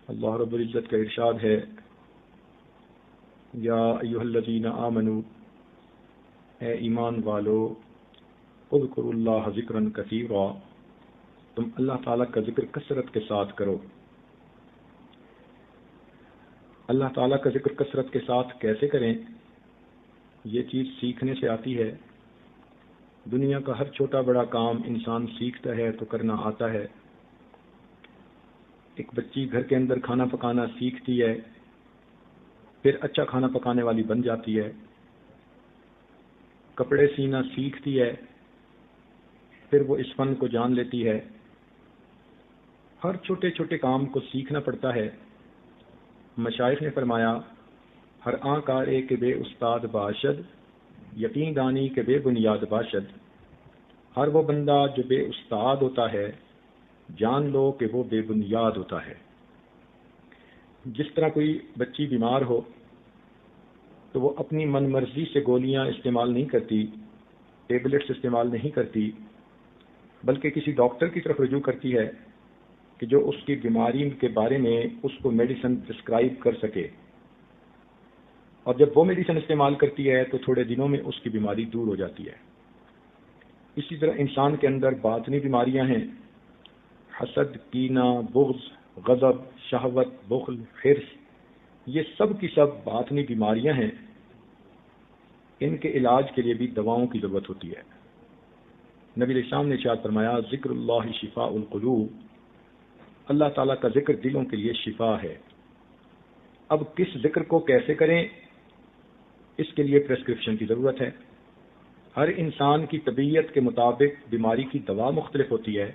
اللہ رب العزت کا ارشاد ہے، یا ایھا الذین آمنوا، اے ایمان والو، اذکروا اللہ ذکرا کثیرا، تم اللہ تعالیٰ کا ذکر کثرت کے ساتھ کرو۔ اللہ تعالیٰ کا ذکر کثرت کے ساتھ کیسے کریں؟ یہ چیز سیکھنے سے آتی ہے۔ دنیا کا ہر چھوٹا بڑا کام انسان سیکھتا ہے تو کرنا آتا ہے۔ ایک بچی گھر کے اندر کھانا پکانا سیکھتی ہے، پھر اچھا کھانا پکانے والی بن جاتی ہے۔ کپڑے سینا سیکھتی ہے، پھر وہ اس فن کو جان لیتی ہے۔ ہر چھوٹے چھوٹے کام کو سیکھنا پڑتا ہے۔ مشائخ نے فرمایا، ہر آن کارے کے بے استاد باشد، یقین دانی کے بے بنیاد باشد۔ ہر وہ بندہ جو بے استاد ہوتا ہے، جان لو کہ وہ بے بنیاد ہوتا ہے۔ جس طرح کوئی بچی بیمار ہو تو وہ اپنی من مرضی سے گولیاں استعمال نہیں کرتی، ٹیبلٹس استعمال نہیں کرتی، بلکہ کسی ڈاکٹر کی طرف رجوع کرتی ہے کہ جو اس کی بیماری کے بارے میں اس کو میڈیسن پرسکرائب کر سکے، اور جب وہ میڈیسن استعمال کرتی ہے تو تھوڑے دنوں میں اس کی بیماری دور ہو جاتی ہے۔ اسی طرح انسان کے اندر باطنی بیماریاں ہیں، حسد، کینہ، بغض، غضب، شہوت، بخل، حرص، یہ سب کی سب باطنی بیماریاں ہیں۔ ان کے علاج کے لیے بھی دواؤں کی ضرورت ہوتی ہے۔ نبی علیہ السلام نے ارشاد فرمایا، ذکر اللہ شفاء القلوب، اللہ تعالیٰ کا ذکر دلوں کے لیے شفا ہے۔ اب کس ذکر کو کیسے کریں، اس کے لیے پرسکرپشن کی ضرورت ہے۔ ہر انسان کی طبیعت کے مطابق بیماری کی دوا مختلف ہوتی ہے،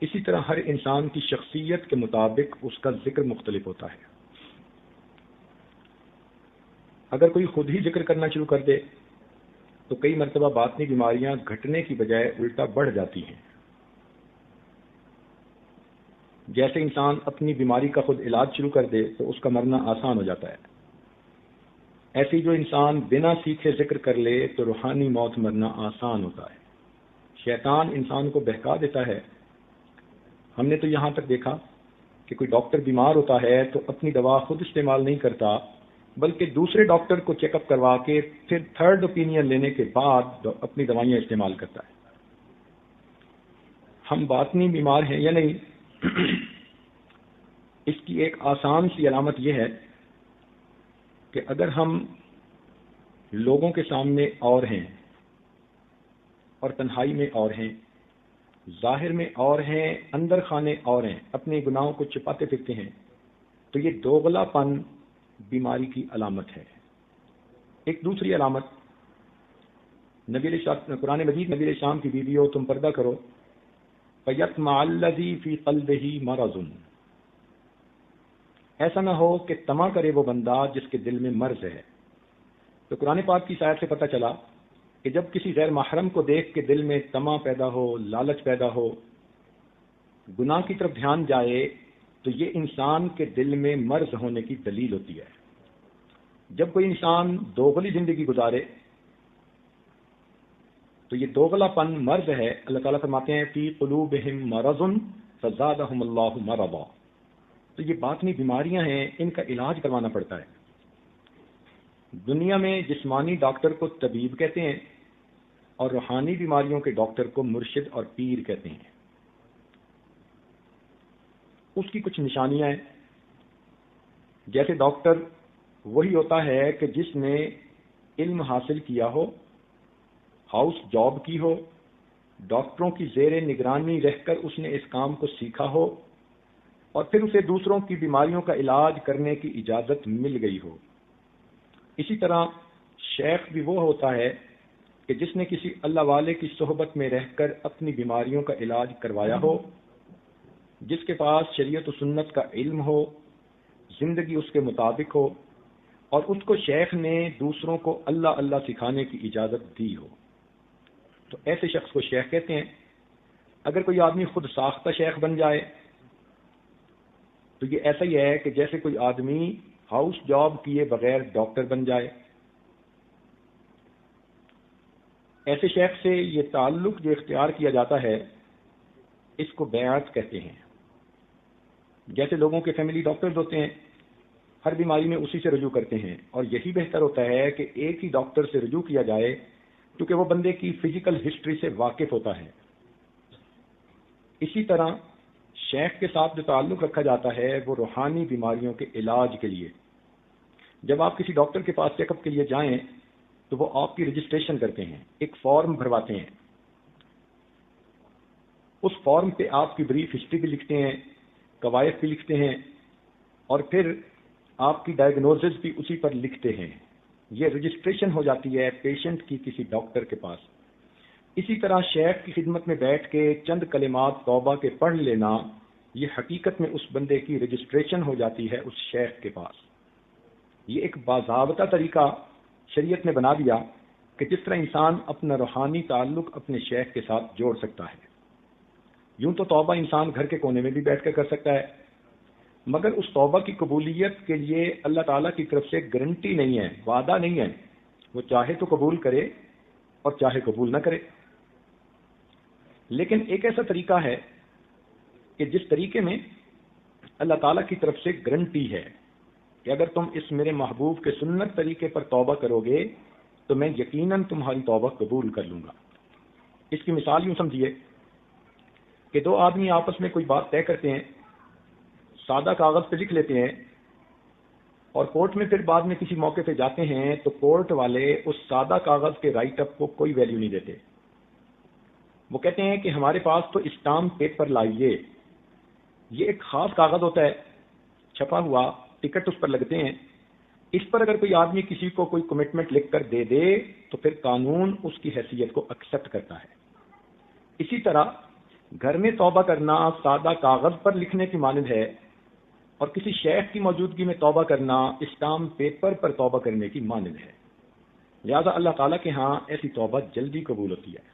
اسی طرح ہر انسان کی شخصیت کے مطابق اس کا ذکر مختلف ہوتا ہے۔ اگر کوئی خود ہی ذکر کرنا شروع کر دے تو کئی مرتبہ باطنی بیماریاں گھٹنے کی بجائے الٹا بڑھ جاتی ہیں۔ جیسے انسان اپنی بیماری کا خود علاج شروع کر دے تو اس کا مرنا آسان ہو جاتا ہے، ایسی جو انسان بنا سیکھے ذکر کر لے تو روحانی موت مرنا آسان ہوتا ہے۔ شیطان انسان کو بہکا دیتا ہے۔ ہم نے تو یہاں تک دیکھا کہ کوئی ڈاکٹر بیمار ہوتا ہے تو اپنی دوا خود استعمال نہیں کرتا، بلکہ دوسرے ڈاکٹر کو چیک اپ کروا کے پھر تھرڈ اوپینین لینے کے بعد اپنی دوائیاں استعمال کرتا ہے۔ ہم باطنی بیمار ہیں یا نہیں، اس کی ایک آسان سی علامت یہ ہے کہ اگر ہم لوگوں کے سامنے اور ہیں اور تنہائی میں اور ہیں، ظاہر میں اور ہیں، اندر خانے اور ہیں، اپنے گناہوں کو چھپاتے پھرتے ہیں، تو یہ دوغلا پن بیماری کی علامت ہے۔ ایک دوسری علامت، قرآن مجید نبی علیہ السلام کی بیویوں، تم پردہ کرو، فَيَطْمَعَ الَّذِي فِي قَلْبِهِ مَرَضٌ، ایسا نہ ہو کہ طمع کرے وہ بندہ جس کے دل میں مرض ہے۔ تو قرآن پاک کی آیت سے پتہ چلا کہ جب کسی غیر محرم کو دیکھ کے دل میں طمع پیدا ہو، لالچ پیدا ہو، گناہ کی طرف دھیان جائے، تو یہ انسان کے دل میں مرض ہونے کی دلیل ہوتی ہے۔ جب کوئی انسان دوغلی زندگی گزارے تو یہ دوغلا پن مرض ہے۔ اللہ تعالیٰ فرماتے ہیں، فی قلوبہم مرض فزادہم اللہ مرضا، تو یہ باطنی بیماریاں ہیں، ان کا علاج کروانا پڑتا ہے۔ دنیا میں جسمانی ڈاکٹر کو طبیب کہتے ہیں اور روحانی بیماریوں کے ڈاکٹر کو مرشد اور پیر کہتے ہیں۔ اس کی کچھ نشانیاں ہیں، جیسے ڈاکٹر وہی ہوتا ہے کہ جس نے علم حاصل کیا ہو، ہاؤس جاب کی ہو، ڈاکٹروں کی زیر نگرانی رہ کر اس نے اس کام کو سیکھا ہو، اور پھر اسے دوسروں کی بیماریوں کا علاج کرنے کی اجازت مل گئی ہو۔ اسی طرح شیخ بھی وہ ہوتا ہے کہ جس نے کسی اللہ والے کی صحبت میں رہ کر اپنی بیماریوں کا علاج کروایا ہو، جس کے پاس شریعت و سنت کا علم ہو، زندگی اس کے مطابق ہو، اور اس کو شیخ نے دوسروں کو اللہ اللہ سکھانے کی اجازت دی ہو، تو ایسے شخص کو شیخ کہتے ہیں۔ اگر کوئی آدمی خود ساختہ شیخ بن جائے تو یہ ایسا ہی ہے کہ جیسے کوئی آدمی ہاؤس جاب کیے بغیر ڈاکٹر بن جائے۔ ایسے شیخ سے یہ تعلق جو اختیار کیا جاتا ہے، اس کو بیعت کہتے ہیں۔ جیسے لوگوں کے فیملی ڈاکٹرز ہوتے ہیں، ہر بیماری میں اسی سے رجوع کرتے ہیں، اور یہی بہتر ہوتا ہے کہ ایک ہی ڈاکٹر سے رجوع کیا جائے کیونکہ وہ بندے کی فزیکل ہسٹری سے واقف ہوتا ہے۔ اسی طرح شیخ کے ساتھ جو تعلق رکھا جاتا ہے وہ روحانی بیماریوں کے علاج کے لیے۔ جب آپ کسی ڈاکٹر کے پاس چیک اپ کے لیے جائیں تو وہ آپ کی رجسٹریشن کرتے ہیں، ایک فارم بھرواتے ہیں، اس فارم پہ آپ کی بریف ہسٹری بھی لکھتے ہیں، قواعد بھی لکھتے ہیں، اور پھر آپ کی ڈائگنوزز بھی اسی پر لکھتے ہیں۔ یہ رجسٹریشن ہو جاتی ہے پیشنٹ کی کسی ڈاکٹر کے پاس۔ اسی طرح شیخ کی خدمت میں بیٹھ کے چند کلمات توبہ کے پڑھ لینا، یہ حقیقت میں اس بندے کی رجسٹریشن ہو جاتی ہے اس شیخ کے پاس۔ یہ ایک باضابطہ طریقہ شریعت نے بنا دیا کہ جس طرح انسان اپنا روحانی تعلق اپنے شیخ کے ساتھ جوڑ سکتا ہے۔ یوں تو توبہ انسان گھر کے کونے میں بھی بیٹھ کر سکتا ہے، مگر اس توبہ کی قبولیت کے لیے اللہ تعالیٰ کی طرف سے گارنٹی نہیں ہے، وعدہ نہیں ہے۔ وہ چاہے تو قبول کرے اور چاہے قبول نہ کرے۔ لیکن ایک ایسا طریقہ ہے کہ جس طریقے میں اللہ تعالیٰ کی طرف سے گارنٹی ہے کہ اگر تم اس میرے محبوب کے سنت طریقے پر توبہ کرو گے تو میں یقیناً تمہاری توبہ قبول کر لوں گا۔ اس کی مثال یوں سمجھیے کہ دو آدمی آپس میں کوئی بات طے کرتے ہیں، سادہ کاغذ پہ لکھ لیتے ہیں، اور کورٹ میں پھر بعد میں کسی موقع پہ جاتے ہیں تو کورٹ والے اس سادہ کاغذ کے رائٹ اپ کو کوئی ویلیو نہیں دیتے۔ وہ کہتے ہیں کہ ہمارے پاس تو اسٹامپ پیپر لائیے۔ یہ ایک خاص کاغذ ہوتا ہے، چھپا ہوا، ٹکٹ اس پر لگتے ہیں۔ اس پر اگر کوئی آدمی کسی کو کوئی کمٹمنٹ لکھ کر دے دے تو پھر قانون اس کی حیثیت کو ایکسپٹ کرتا ہے۔ اسی طرح گھر میں توبہ کرنا سادہ کاغذ پر لکھنے کی مانند ہے، اور کسی شیخ کی موجودگی میں توبہ کرنا اسٹامپ پیپر پر توبہ کرنے کی مانند ہے۔ لہذا اللہ تعالیٰ کے ہاں ایسی توبہ جلدی قبول ہوتی ہے۔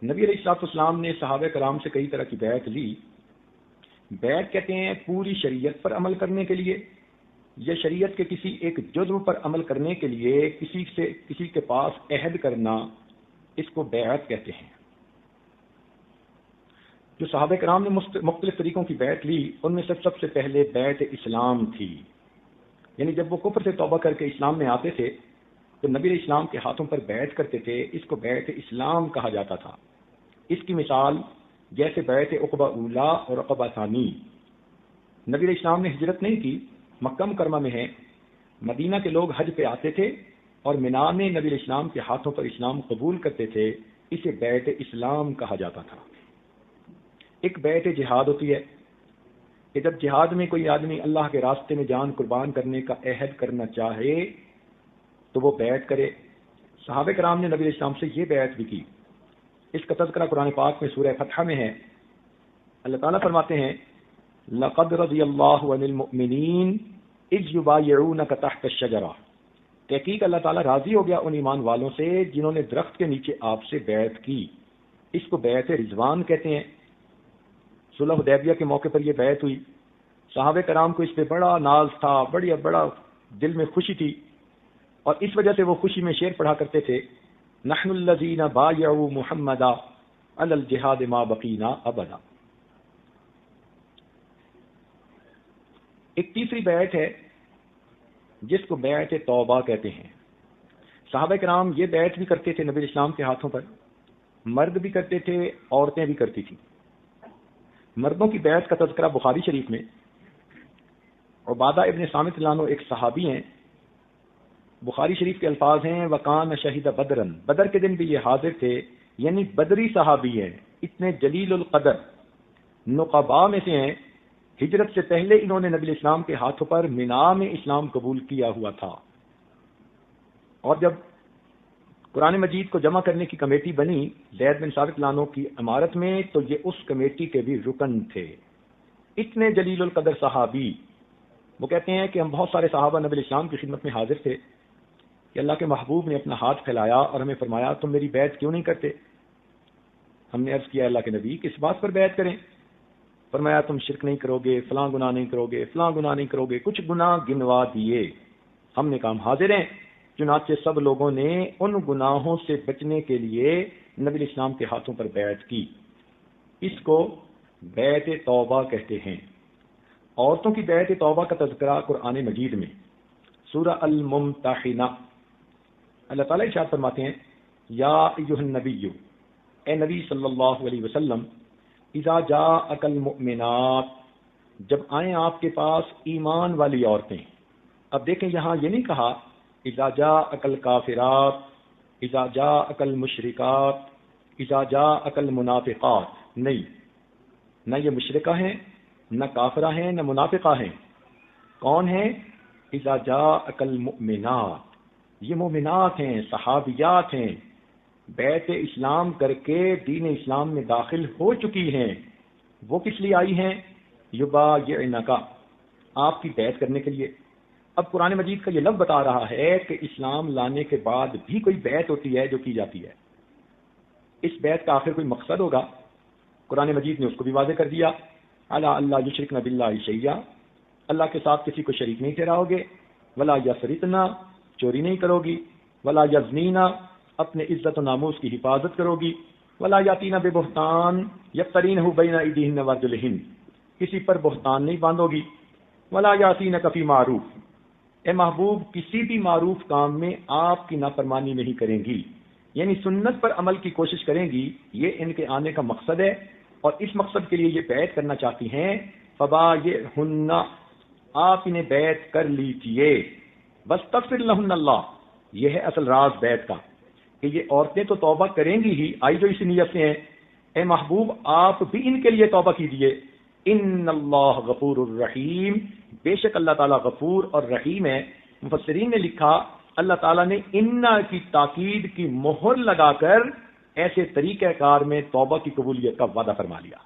نبی علیہ الصلوۃ والسلام نے صحابہ کرام سے کئی طرح کی بیعت لی۔ بیعت کہتے ہیں پوری شریعت پر عمل کرنے کے لیے یا شریعت کے کسی ایک جزو پر عمل کرنے کے لیے کسی کے پاس عہد کرنا، اس کو بیعت کہتے ہیں۔ جو صحابہ کرام نے مختلف طریقوں کی بیعت لی، ان میں سب سے پہلے بیعت اسلام تھی، یعنی جب وہ کفر سے توبہ کر کے اسلام میں آتے تھے تو نبی علیہ السلام کے ہاتھوں پر بیعت کرتے تھے، اس کو بیعت اسلام کہا جاتا تھا۔ اس کی مثال جیسے بیعت عقبہ اولا اور عقبہ ثانی۔ نبی علیہ السلام نے ہجرت نہیں کی، مکہ مکرمہ میں ہے، مدینہ کے لوگ حج پہ آتے تھے اور مینا میں نبی علیہ السلام کے ہاتھوں پر اسلام قبول کرتے تھے، اسے بیعت اسلام کہا جاتا تھا۔ ایک بیعت جہاد ہوتی ہے کہ جب جہاد میں کوئی آدمی اللہ کے راستے میں جان قربان کرنے کا عہد کرنا چاہے تو وہ بیعت کرے۔ صحابہ کرام نے نبی علیہ السلام سے یہ بیعت بھی کی۔ اس کا تذکرہ قرآن پاک میں سورہ فتح میں ہے۔ اللہ تعالیٰ فرماتے ہیں لَقَدْ رَضِيَ اللَّهُ عَنِ الْمُؤْمِنِينَ إِذْ يُبَايِعُونَكَ تَحْتَ الشَّجَرَةِ، تحقیق اللہ تعالیٰ راضی ہو گیا ان ایمان والوں سے جنہوں نے درخت کے نیچے آپ سے بیعت کی۔ اس کو بیعت رضوان کہتے ہیں۔ صلح حدیبیہ کے موقع پر یہ بیعت ہوئی۔ صحابہ کرام کو اس پہ بڑا ناز تھا، بڑا دل میں خوشی تھی، اور اس وجہ سے وہ خوشی میں شعر پڑھا کرتے تھے نحن الذین بایعوا محمدا علی الجہاد ما بقینا ابدا۔ ایک تیسری بیعت ہے جس کو بیعت توبہ کہتے ہیں۔ صحابہ کرام یہ بیعت بھی کرتے تھے نبی اسلام کے ہاتھوں پر، مرد بھی کرتے تھے، عورتیں بھی کرتی تھیں۔ مردوں کی بیعت کا تذکرہ بخاری شریف میں، عبادہ ابن صامت رضی اللہ عنہ ایک صحابی ہیں، بخاری شریف کے الفاظ ہیں وَقَانَ شَهِدَ بَدْرًا، بدر کے دن بھی یہ حاضر تھے، یعنی بدری صحابی ہیں، اتنے جلیل القدر نقباء میں سے ہیں۔ ہجرت سے پہلے انہوں نے نبی اسلام کے ہاتھوں پر مینا میں اسلام قبول کیا ہوا تھا، اور جب قرآن مجید کو جمع کرنے کی کمیٹی بنی زید بن ثابت عنہ کی امارت میں تو یہ اس کمیٹی کے بھی رکن تھے۔ اتنے جلیل القدر صحابی، وہ کہتے ہیں کہ ہم بہت سارے صحابہ نبی اسلام کی خدمت میں حاضر تھے کہ اللہ کے محبوب نے اپنا ہاتھ پھیلایا اور ہمیں فرمایا تم میری بیعت کیوں نہیں کرتے؟ ہم نے عرض کیا اللہ کے نبی کس بات پر بیعت کریں؟ فرمایا تم شرک نہیں کرو گے، فلاں گناہ نہیں کرو گے، فلاں گناہ نہیں کرو گے، کچھ گناہ گنوا دیے۔ ہم نے کہا ہم حاضر ہیں۔ چنانچہ سب لوگوں نے ان گناہوں سے بچنے کے لیے نبی اسلام کے ہاتھوں پر بیعت کی۔ اس کو بیعت توبہ کہتے ہیں۔ عورتوں کی بیعت توبہ کا تذکرہ قرآن مجید میں سورہ الممتحنہ اللہ تعالیٰ ارشاد فرماتے ہیں یا ایھا النبی، اے نبی صلی اللہ علیہ وسلم، اذا جاءک المؤمنات، جب آئیں آپ کے پاس ایمان والی عورتیں۔ اب دیکھیں یہاں یہ نہیں کہا اذا جاءک الکافرات، اذا جاءک المشرکات، اذا جاءک المنافقات، نہیں، نہ یہ مشرکہ ہیں، نہ کافرہ ہیں، نہ منافقہ ہیں۔ کون ہیں؟ اذا جاءک المؤمنات، یہ مومنات ہیں، صحابیات ہیں، بیعت اسلام کر کے دین اسلام میں داخل ہو چکی ہیں۔ وہ کس لیے آئی ہیں؟ یبایعنک، آپ کی بیعت کرنے کے لیے۔ اب قرآن مجید کا یہ لفظ بتا رہا ہے کہ اسلام لانے کے بعد بھی کوئی بیعت ہوتی ہے جو کی جاتی ہے۔ اس بیعت کا آخر کوئی مقصد ہوگا، قرآن مجید نے اس کو بھی واضح کر دیا، الا اللہ یشرکن باللہ شیئا، اللہ کے ساتھ کسی کو شریک نہیں ٹھہراؤ گے، ولا یسرقنا، چوری نہیں کرو گی، ولا یزنینا، اپنے عزت و ناموس کی حفاظت کرو گی، ولا یاتینا ببہتان یفترینہ بین ایدیہن وارجلہن، کسی پر بہتان نہیں باندھو گی، ولا یاتینک فی معروف، اے محبوب کسی بھی معروف کام میں آپ کی نافرمانی نہیں کریں گی، یعنی سنت پر عمل کی کوشش کریں گی، یہ ان کے آنے کا مقصد ہے، اور اس مقصد کے لیے یہ بیعت کرنا چاہتی ہیں۔ فبایعہن، آپ انہیں بیعت کر لیجئے، واستغفر لہن اللہ، یہ ہے اصل راز بیعت کا کہ یہ عورتیں تو توبہ کریں گی ہی، آئی جو اسی نیت سے ہیں، اے محبوب آپ بھی ان کے لیے توبہ کیجئے، ان اللہ غفور الرحیم، بے شک اللہ تعالیٰ غفور اور رحیم ہے۔ مفسرین نے لکھا اللہ تعالیٰ نے انا کی تاکید کی مہر لگا کر ایسے طریقہ کار میں توبہ کی قبولیت کا وعدہ فرما لیا۔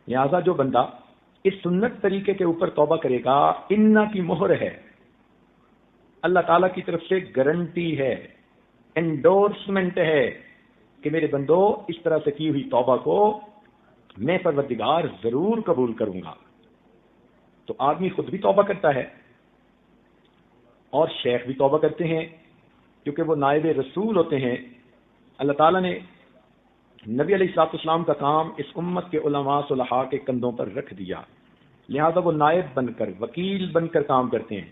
لہذا جو بندہ اس سنت طریقے کے اوپر توبہ کرے گا، انا کی مہر ہے، اللہ تعالیٰ کی طرف سے گارنٹی ہے، انڈورسمنٹ ہے کہ میرے بندو اس طرح سے کی ہوئی توبہ کو میں پروردگار ضرور قبول کروں گا۔ تو آدمی خود بھی توبہ کرتا ہے اور شیخ بھی توبہ کرتے ہیں، کیونکہ وہ نائب رسول ہوتے ہیں۔ اللہ تعالیٰ نے نبی علیہ الصلوۃ والسلام کا کام اس امت کے علماء صلحاء کے کندھوں پر رکھ دیا، لہذا وہ نائب بن کر، وکیل بن کر کام کرتے ہیں،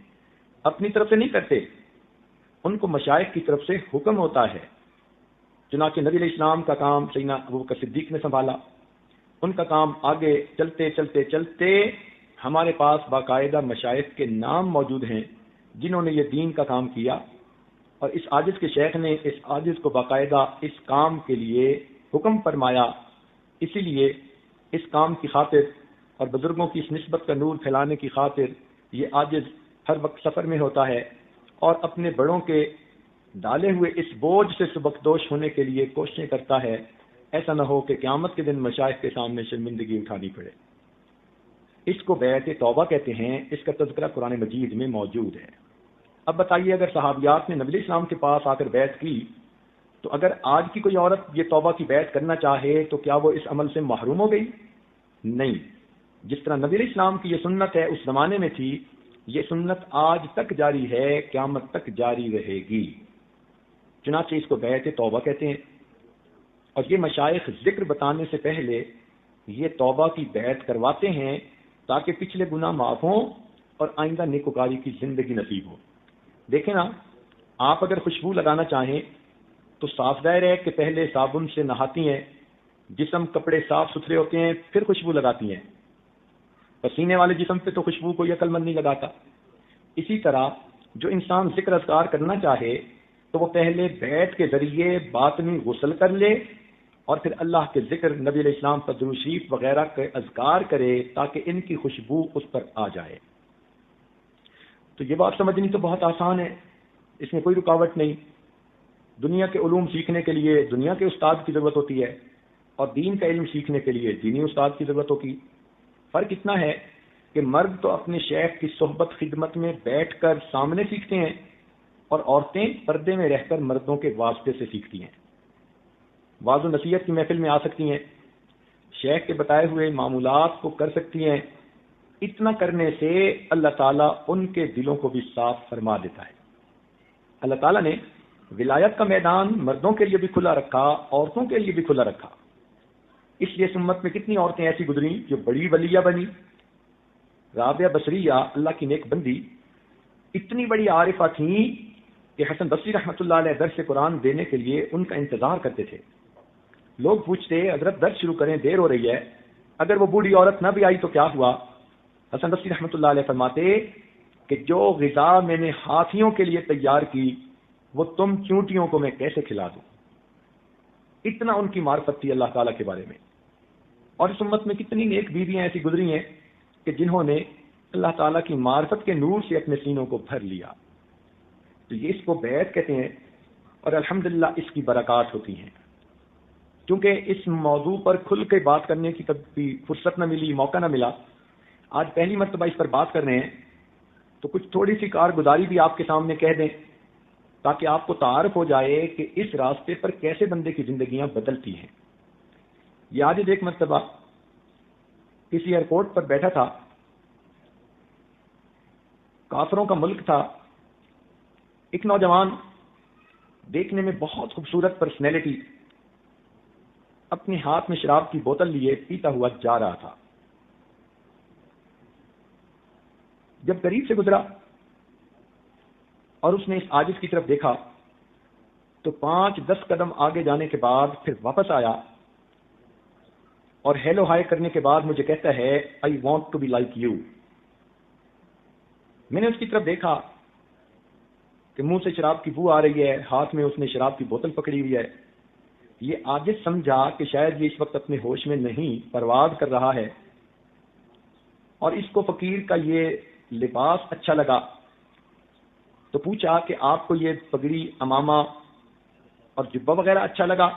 اپنی طرف سے نہیں کرتے، ان کو مشائخ کی طرف سے حکم ہوتا ہے۔ چنانچہ نبی علیہ السلام کا کام سیدنا ابوبکر صدیق نے سنبھالا، ان کا کام آگے چلتے چلتے چلتے ہمارے پاس باقاعدہ مشائخ کے نام موجود ہیں جنہوں نے یہ دین کا کام کیا، اور اس عاجز کے شیخ نے اس عاجز کو باقاعدہ اس کام کے لیے حکم فرمایا۔ اسی لیے اس کام کی خاطر اور بزرگوں کی اس نسبت کا نور پھیلانے کی خاطر یہ عاجز ہر وقت سفر میں ہوتا ہے اور اپنے بڑوں کے ڈالے ہوئے اس بوجھ سے سبکدوش ہونے کے لیے کوششیں کرتا ہے، ایسا نہ ہو کہ قیامت کے دن مشائخ کے سامنے شرمندگی اٹھانی پڑے۔ اس کو بیعت توبہ کہتے ہیں، اس کا تذکرہ قرآن مجید میں موجود ہے۔ اب بتائیے اگر صحابیات نے نبی علیہ السلام کے پاس آ کر بیعت کی، تو اگر آج کی کوئی عورت یہ توبہ کی بیعت کرنا چاہے تو کیا وہ اس عمل سے محروم ہو گئی؟ نہیں، جس طرح نبی علیہ السلام کی یہ سنت ہے اس زمانے میں تھی، یہ سنت آج تک جاری ہے، قیامت تک جاری رہے گی۔ چنانچہ اس کو بیعت توبہ کہتے ہیں، اور یہ مشائخ ذکر بتانے سے پہلے یہ توبہ کی بیعت کرواتے ہیں تاکہ پچھلے گناہ معاف ہوں اور آئندہ نیکوکاری کی زندگی نصیب ہو۔ دیکھیں نا، آپ اگر خوشبو لگانا چاہیں تو صاف ظاہر ہے کہ پہلے صابن سے نہاتی ہیں، جسم کپڑے صاف ستھرے ہوتے ہیں، پھر خوشبو لگاتی ہیں۔ پسینے والے جسم پہ تو خوشبو کوئی عقل مند نہیں لگاتا۔ اسی طرح جو انسان ذکر اذکار کرنا چاہے تو وہ پہلے بیعت کے ذریعے باطنی غسل کر لے اور پھر اللہ کے ذکر، نبی علیہ السلام پر درود شریف وغیرہ کے اذکار کرے تاکہ ان کی خوشبو اس پر آ جائے۔ تو یہ بات سمجھنی تو بہت آسان ہے، اس میں کوئی رکاوٹ نہیں۔ دنیا کے علوم سیکھنے کے لیے دنیا کے استاد کی ضرورت ہوتی ہے، اور دین کا علم سیکھنے کے لیے دینی استاد کی ضرورت ہوگی۔ فرق اتنا ہے کہ مرد تو اپنے شیخ کی صحبت خدمت میں بیٹھ کر سامنے سیکھتے ہیں، اور عورتیں پردے میں رہ کر مردوں کے واسطے سے سیکھتی ہیں۔ واعظ و نصیحت کی محفل میں آ سکتی ہیں، شیخ کے بتائے ہوئے معمولات کو کر سکتی ہیں، اتنا کرنے سے اللہ تعالیٰ ان کے دلوں کو بھی صاف فرما دیتا ہے۔ اللہ تعالیٰ نے ولایت کا میدان مردوں کے لیے بھی کھلا رکھا، عورتوں کے لیے بھی کھلا رکھا۔ اس لیے اس امت میں کتنی عورتیں ایسی گزری جو بڑی ولیہ بنی، رابعہ بصریہ اللہ کی نیک بندی اتنی بڑی عارفہ تھیں کہ حسن بصری رحمۃ اللہ علیہ درس قرآن دینے کے لیے ان کا انتظار کرتے تھے. لوگ پوچھتے حضرت درس شروع کریں، دیر ہو رہی ہے. اگر وہ بوڑھی عورت نہ بھی آئی تو کیا ہوا؟ حسن بصری رحمۃ اللہ علیہ فرماتے کہ جو غذا میں نے ہاتھیوں کے لیے تیار کی وہ تم چونٹیوں کو میں کیسے کھلا دوں. اتنا ان کی معرفت تھی اللہ تعالیٰ کے بارے میں. اور اس امت میں کتنی نیک بیویاں ایسی گزری ہیں کہ جنہوں نے اللہ تعالیٰ کی معرفت کے نور سے اپنے سینوں کو بھر لیا. تو یہ اس کو بیعت کہتے ہیں اور الحمدللہ اس کی برکات ہوتی ہیں. کیونکہ اس موضوع پر کھل کے بات کرنے کی کبھی فرصت نہ ملی، موقع نہ ملا، آج پہلی مرتبہ اس پر بات کر رہے ہیں، تو کچھ تھوڑی سی کارگزاری بھی آپ کے سامنے کہہ دیں تاکہ آپ کو تعارف ہو جائے کہ اس راستے پر کیسے بندے کی زندگیاں بدلتی ہیں. یہ آج ایک مرتبہ کسی ایئرپورٹ پر بیٹھا تھا، کافروں کا ملک تھا. ایک نوجوان دیکھنے میں بہت خوبصورت پرسنالٹی اپنے ہاتھ میں شراب کی بوتل لیے پیتا ہوا جا رہا تھا. جب قریب سے گزرا اور اس نے اس عاجز کی طرف دیکھا تو 5-10 قدم آگے جانے کے بعد پھر واپس آیا اور ہیلو ہائی کرنے کے بعد مجھے کہتا ہے I want to be like you. میں نے اس کی طرف دیکھا کہ منہ سے شراب کی بو آ رہی ہے، ہاتھ میں اس نے شراب کی بوتل پکڑی ہوئی ہے. یہ عاجز سمجھا کہ شاید یہ اس وقت اپنے ہوش میں نہیں، پرواز کر رہا ہے، اور اس کو فقیر کا یہ لباس اچھا لگا تو پوچھا کہ آپ کو یہ پگڑی، امامہ اور جبہ وغیرہ اچھا لگا؟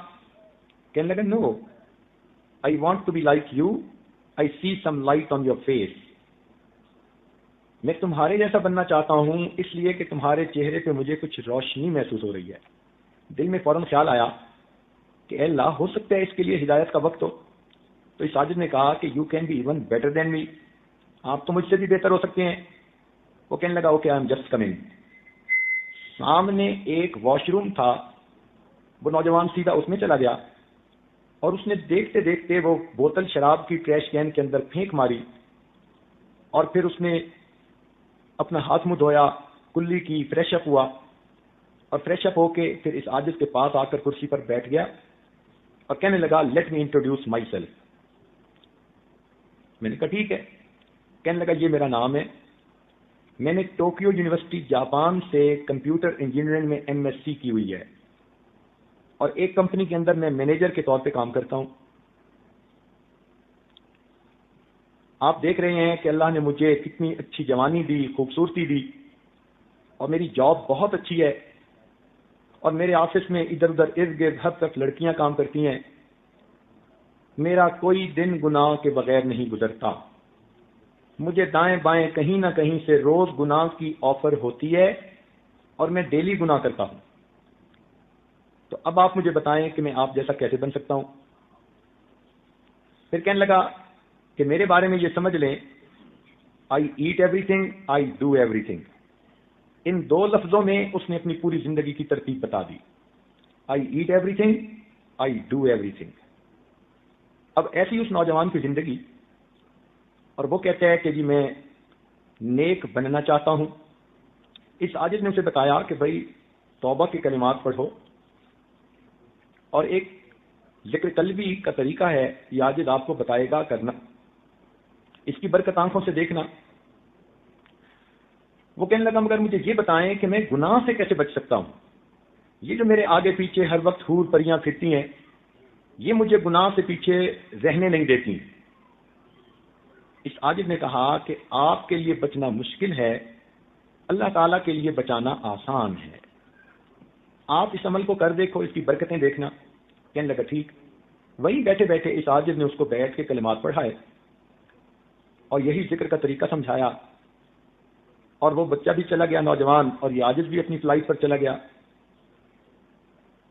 کہنے لگا no, I want to be like you, I see some light on your face. میں تمہارے جیسا بننا چاہتا ہوں اس لیے کہ تمہارے چہرے پہ مجھے کچھ روشنی محسوس ہو رہی ہے. دل میں فوراً خیال آیا کہ اے اللہ، ہو سکتا ہے اس کے لیے ہدایت کا وقت ہو. تو اس ساجد نے کہا کہ you can be even better than me, آپ تو مجھ سے بھی بہتر ہو سکتے ہیں. وہ کہنے لگا okay I am just coming. سامنے ایک واش روم تھا، وہ نوجوان سیدھا اس میں چلا گیا اور اس نے دیکھتے دیکھتے وہ بوتل شراب کی ٹریش کین کے اندر پھینک ماری اور پھر اس نے اپنا ہاتھ منہ دھویا، کلی کی، فریش اپ ہوا اور فریش اپ ہو کے پھر اس عاجز کے پاس آ کر کرسی پر بیٹھ گیا اور کہنے لگا let me introduce my self. میں نے کہا ٹھیک ہے. کہنے لگا یہ میرا نام ہے، میں نے ٹوکیو یونیورسٹی جاپان سے کمپیوٹر انجینئرنگ میں ایم ایس سی کی ہوئی ہے اور ایک کمپنی کے اندر میں مینیجر کے طور پہ کام کرتا ہوں. آپ دیکھ رہے ہیں کہ اللہ نے مجھے کتنی اچھی جوانی دی، خوبصورتی دی، اور میری جاب بہت اچھی ہے اور میرے آفس میں ادھر ادھر ارد گرد ہر طرف لڑکیاں کام کرتی ہیں. میرا کوئی دن گناہ کے بغیر نہیں گزرتا. مجھے دائیں بائیں کہیں نہ کہیں سے روز گناہ کی آفر ہوتی ہے اور میں ڈیلی گناہ کرتا ہوں. تو اب آپ مجھے بتائیں کہ میں آپ جیسا کیسے بن سکتا ہوں. پھر کہنے لگا کہ میرے بارے میں یہ سمجھ لیں، I ate everything, I do everything. ان 2 لفظوں میں اس نے اپنی پوری زندگی کی ترتیب بتا دی. I ate everything, I do everything. اب ایسی اس نوجوان کی زندگی، اور وہ کہتا ہے کہ جی میں نیک بننا چاہتا ہوں. اس عاجز نے اسے بتایا کہ بھائی توبہ کے کلمات پڑھو، اور ایک ذکر قلبی کا طریقہ ہے، یہ عاجز آپ کو بتائے گا کرنا. اس کی برکت آنکھوں سے دیکھنا. وہ کہنے لگا مگر مجھے یہ بتائیں کہ میں گناہ سے کیسے بچ سکتا ہوں. یہ جو میرے آگے پیچھے ہر وقت حور پریاں پھرتی ہیں، یہ مجھے گناہ سے پیچھے رہنے نہیں دیتی. اس عاجز نے کہا کہ آپ کے لیے بچنا مشکل ہے، اللہ تعالیٰ کے لیے بچانا آسان ہے. آپ اس عمل کو کر دیکھو، اس کی برکتیں دیکھنا. کہنے لگا ٹھیک. وہی بیٹھے بیٹھے اس عاجز نے اس کو بیٹھ کے کلمات پڑھائے اور یہی ذکر کا طریقہ سمجھایا، اور وہ بچہ بھی چلا گیا نوجوان، اور یہ عاجز بھی اپنی فلائٹ پر چلا گیا.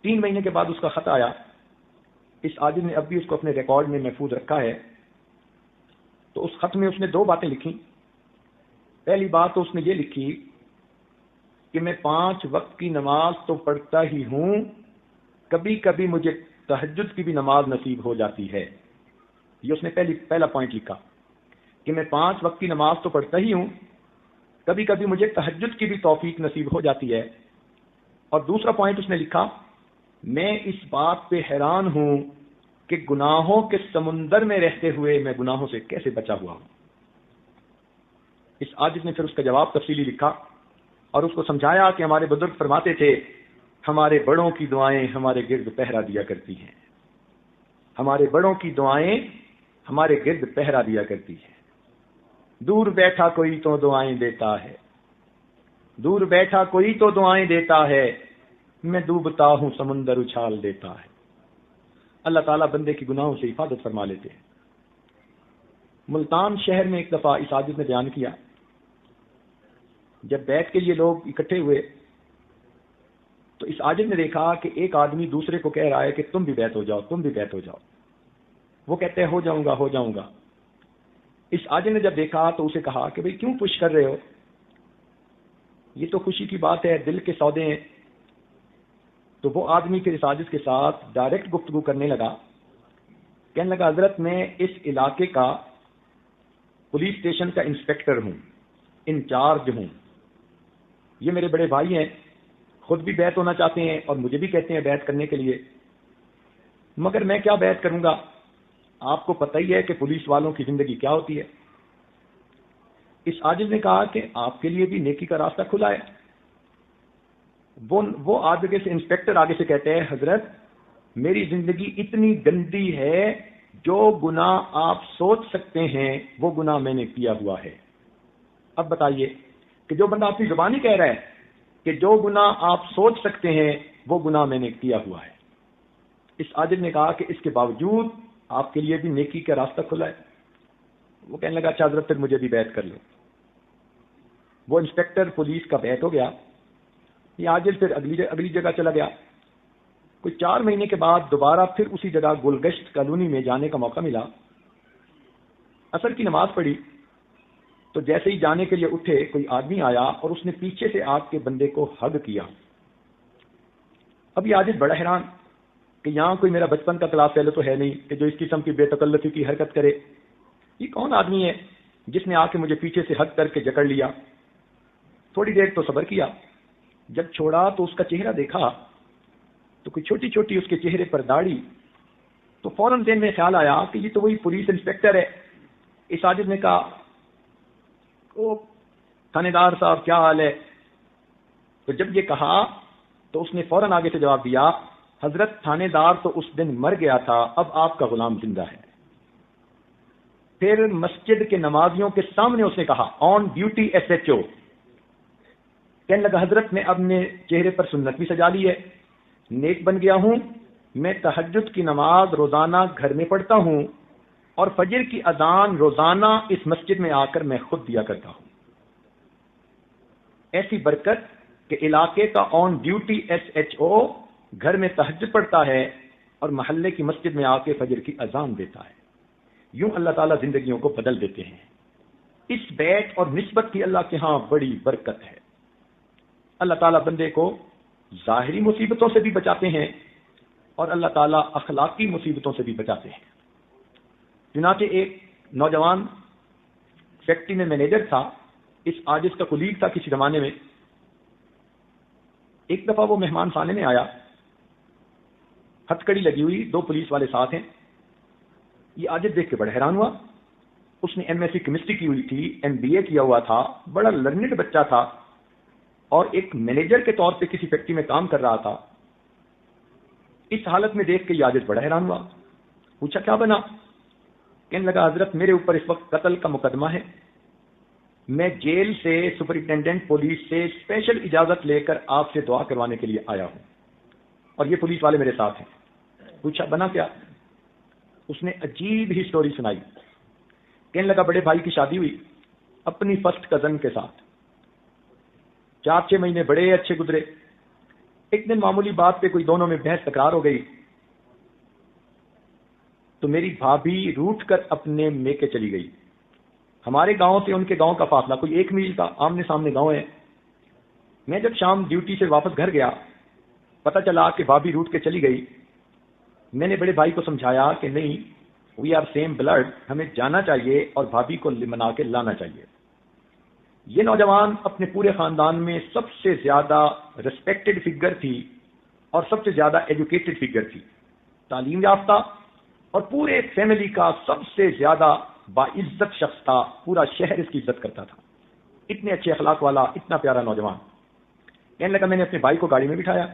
3 مہینے کے بعد اس کا خط آیا. اس عاجز نے اب بھی اس کو اپنے ریکارڈ میں محفوظ رکھا ہے. تو اس خط میں اس نے 2 باتیں لکھی. پہلی بات تو اس نے یہ لکھی کہ میں 5 وقت کی نماز تو پڑھتا ہی ہوں، کبھی کبھی مجھے تہجد کی بھی نماز نصیب ہو جاتی ہے. یہ اس نے پہلا پوائنٹ لکھا. کہ میں 5 وقت کی نماز تو پڑھتا ہی ہوں، کبھی کبھی مجھے تہجد کی بھی توفیق نصیب ہو جاتی ہے۔ اور دوسرا پوائنٹ اس نے لکھا، میں اس بات پہ حیران ہوں کہ گناہوں کے سمندر میں رہتے ہوئے میں گناہوں سے کیسے بچا ہوا ہوں۔ اس عاجز نے پھر اس کا جواب تفصیلی لکھا اور اس کو سمجھایا کہ ہمارے بزرگ فرماتے تھے، ہمارے بڑوں کی دعائیں ہمارے گرد پہرا دیا کرتی ہیں، ہمارے بڑوں کی دعائیں ہمارے گرد پہرا دیا کرتی ہیں۔ دور بیٹھا کوئی تو دعائیں دیتا ہے، دور بیٹھا کوئی تو دعائیں دیتا ہے، میں ڈوبتا ہوں سمندر اچھال دیتا ہے۔ اللہ تعالیٰ بندے کی گناہوں سے حفاظت فرما لیتے ہیں۔ ملتان شہر میں ایک دفعہ اس عاجز نے بیان کیا، جب بیعت کے لیے لوگ اکٹھے ہوئے تو اس عاجز نے دیکھا کہ ایک آدمی دوسرے کو کہہ رہا ہے کہ تم بھی بیعت ہو جاؤ، تم بھی بیعت ہو جاؤ۔ وہ کہتے ہیں ہو جاؤں گا ہو جاؤں گا۔ اس عاجز نے جب دیکھا تو اسے کہا کہ بھئی کیوں پش کر رہے ہو، یہ تو خوشی کی بات ہے، دل کے سودے ہیں۔ تو وہ آدمی پھر اس عاجز کے ساتھ ڈائریکٹ گفتگو کرنے لگا، کہنے لگا حضرت میں اس علاقے کا پولیس اسٹیشن کا انسپیکٹر ہوں، انچارج ہوں، یہ میرے بڑے بھائی ہیں، خود بھی بیعت ہونا چاہتے ہیں اور مجھے بھی کہتے ہیں بیعت کرنے کے لیے، مگر میں کیا بیعت کروں گا، آپ کو پتہ ہی ہے کہ پولیس والوں کی زندگی کیا ہوتی ہے۔ اس عاجز نے کہا کہ آپ کے لیے بھی نیکی کا راستہ کھلا ہے۔ وہ آگے سے انسپیکٹر آگے سے کہتے ہیں حضرت میری زندگی اتنی گندی ہے، جو گناہ آپ سوچ سکتے ہیں وہ گناہ میں نے کیا ہوا ہے۔ اب بتائیے کہ جو بندہ اپنی زبانی کہہ رہا ہے کہ جو گناہ آپ سوچ سکتے ہیں وہ گناہ میں نے کیا ہوا ہے، اس عاجز نے کہا کہ اس کے باوجود آپ کے لیے بھی نیکی کا راستہ کھلا ہے۔ وہ کہنے لگا اچھا حضرت پھر مجھے بھی بیعت کر لو۔ وہ انسپیکٹر پولیس کا بیعت ہو گیا، یہ عاجز پھر اگلی جگہ چلا گیا۔ کوئی 4 مہینے کے بعد دوبارہ پھر اسی جگہ گلگشت کالونی میں جانے کا موقع ملا۔ عصر کی نماز پڑھی تو جیسے ہی جانے کے لیے اٹھے کوئی آدمی آیا اور اس نے پیچھے سے آگ کے بندے کو ہگ کیا۔ اب یہ عاجز بڑا حیران کہ یہاں کوئی میرا بچپن کا کلاس فیلو تو ہے نہیں کہ جو اس قسم کی بے تکلفی کی حرکت کرے، یہ کون آدمی ہے جس نے آ کے مجھے پیچھے سے ہگ کر کے جکڑ لیا۔ تھوڑی دیر تو صبر کیا، جب چھوڑا تو اس کا چہرہ دیکھا تو کوئی چھوٹی چھوٹی اس کے چہرے پر داڑھی، تو فوراً ذہن میں خیال آیا کہ یہ تو وہی پولیس انسپیکٹر ہے۔ اس عاجز نے کہا او تھانے دار صاحب کیا حال ہے؟ تو جب یہ کہا تو اس نے فوراً آگے سے جواب دیا حضرت تھانے دار تو اس دن مر گیا تھا، اب آپ کا غلام زندہ ہے۔ پھر مسجد کے نمازیوں کے سامنے اس نے کہا on duty S H O, کہنے لگا حضرت میں اب نے چہرے پر سنت بھی سجا لی ہے، نیک بن گیا ہوں، میں تہجد کی نماز روزانہ گھر میں پڑھتا ہوں اور فجر کی اذان روزانہ اس مسجد میں آ کر میں خود دیا کرتا ہوں۔ ایسی برکت کہ علاقے کا on duty S H O گھر میں تہجد پڑھتا ہے اور محلے کی مسجد میں آ کے فجر کی اذان دیتا ہے۔ یوں اللہ تعالیٰ زندگیوں کو بدل دیتے ہیں۔ اس بیعت اور نسبت کی اللہ کے ہاں بڑی برکت ہے۔ اللہ تعالیٰ بندے کو ظاہری مصیبتوں سے بھی بچاتے ہیں اور اللہ تعالیٰ اخلاقی مصیبتوں سے بھی بچاتے ہیں۔ چنانچہ ایک نوجوان فیکٹری میں مینیجر تھا، اس عاجز کا کلیگ تھا کسی زمانے میں۔ ایک دفعہ وہ مہمان خانے میں آیا، ہتھ کڑی لگی ہوئی، 2 پولیس والے ساتھ ہیں۔ یہ عاجز دیکھ کے بڑا حیران ہوا۔ اس نے ایم ایس سی کیمسٹری کی ہوئی تھی، ایم بی اے کیا ہوا تھا، بڑا لرنڈ بچہ تھا اور ایک مینیجر کے طور پہ کسی فیکٹری میں کام کر رہا تھا۔ اس حالت میں دیکھ کے یہ عاجز بڑا حیران ہوا، پوچھا کیا بنا؟ کہنے لگا حضرت میرے اوپر اس وقت قتل کا مقدمہ ہے، میں جیل سے سپرنٹینڈنٹ پولیس سے اسپیشل اجازت لے کر آپ سے دعا کروانے کے لیے آیا ہوں اور یہ پولیس والے میرے ساتھ ہیں۔ پوچھا بنا کیا؟ اس نے عجیب ہی سٹوری سنائی۔ کہنے لگا بڑے بھائی کی شادی ہوئی اپنی فرسٹ کزن کے ساتھ، 4-6 مہینے بڑے اچھے گزرے۔ ایک دن معمولی بات پہ کوئی دونوں میں بحث تکرار ہو گئی تو میری بھابھی روٹ کر اپنے میکے چلی گئی۔ ہمارے گاؤں سے ان کے گاؤں کا فاصلہ کوئی 1 میل کا، آمنے سامنے گاؤں ہے۔ میں جب شام ڈیوٹی سے واپس گھر گیا، پتہ چلا کہ بھابھی روٹ کے چلی گئی۔ میں نے بڑے بھائی کو سمجھایا کہ نہیں، وی آر سیم بلڈ، ہمیں جانا چاہیے اور بھابھی کو منا کے لانا چاہیے۔ یہ نوجوان اپنے پورے خاندان میں سب سے زیادہ ریسپیکٹڈ فگر تھی اور سب سے زیادہ ایجوکیٹڈ فگر تھی، تعلیم یافتہ، اور پورے فیملی کا سب سے زیادہ باعزت شخص تھا، پورا شہر اس کی عزت کرتا تھا، اتنے اچھے اخلاق والا، اتنا پیارا نوجوان۔ کہنے لگا میں نے اپنے بھائی کو گاڑی میں بٹھایا،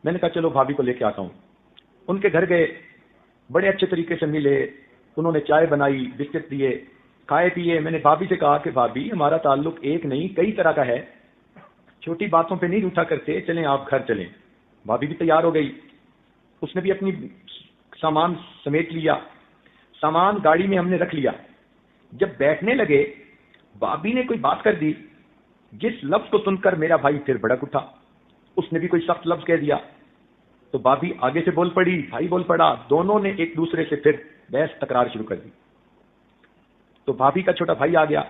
میں نے کہا چلو بھابھی کو لے کے آتا ہوں۔ ان کے گھر گئے، بڑے اچھے طریقے سے ملے، انہوں نے چائے بنائی، بسکٹ دیے، کھائے پیے۔ میں نے بھابھی سے کہا کہ بھابھی ہمارا تعلق ایک نہیں کئی طرح کا ہے، چھوٹی باتوں پہ نہیں روٹھا کرتے، چلیں آپ گھر چلیں۔ بھابھی بھی تیار ہو گئی، اس نے بھی اپنی سامان سمیٹ لیا، سامان گاڑی میں ہم نے رکھ لیا۔ جب بیٹھنے لگے بھابھی نے کوئی بات کر دی، جس لفظ کو سن کر میرا بھائی پھر بھڑک اٹھا، اس نے بھی کوئی سخت لفظ کہہ دیا، تو بھابھی آگے سے بول پڑی، بھائی بول پڑا، دونوں نے ایک دوسرے سے پھر بحث تکرار شروع کر دی۔ تو بھابھی کا چھوٹا بھائی آ گیا،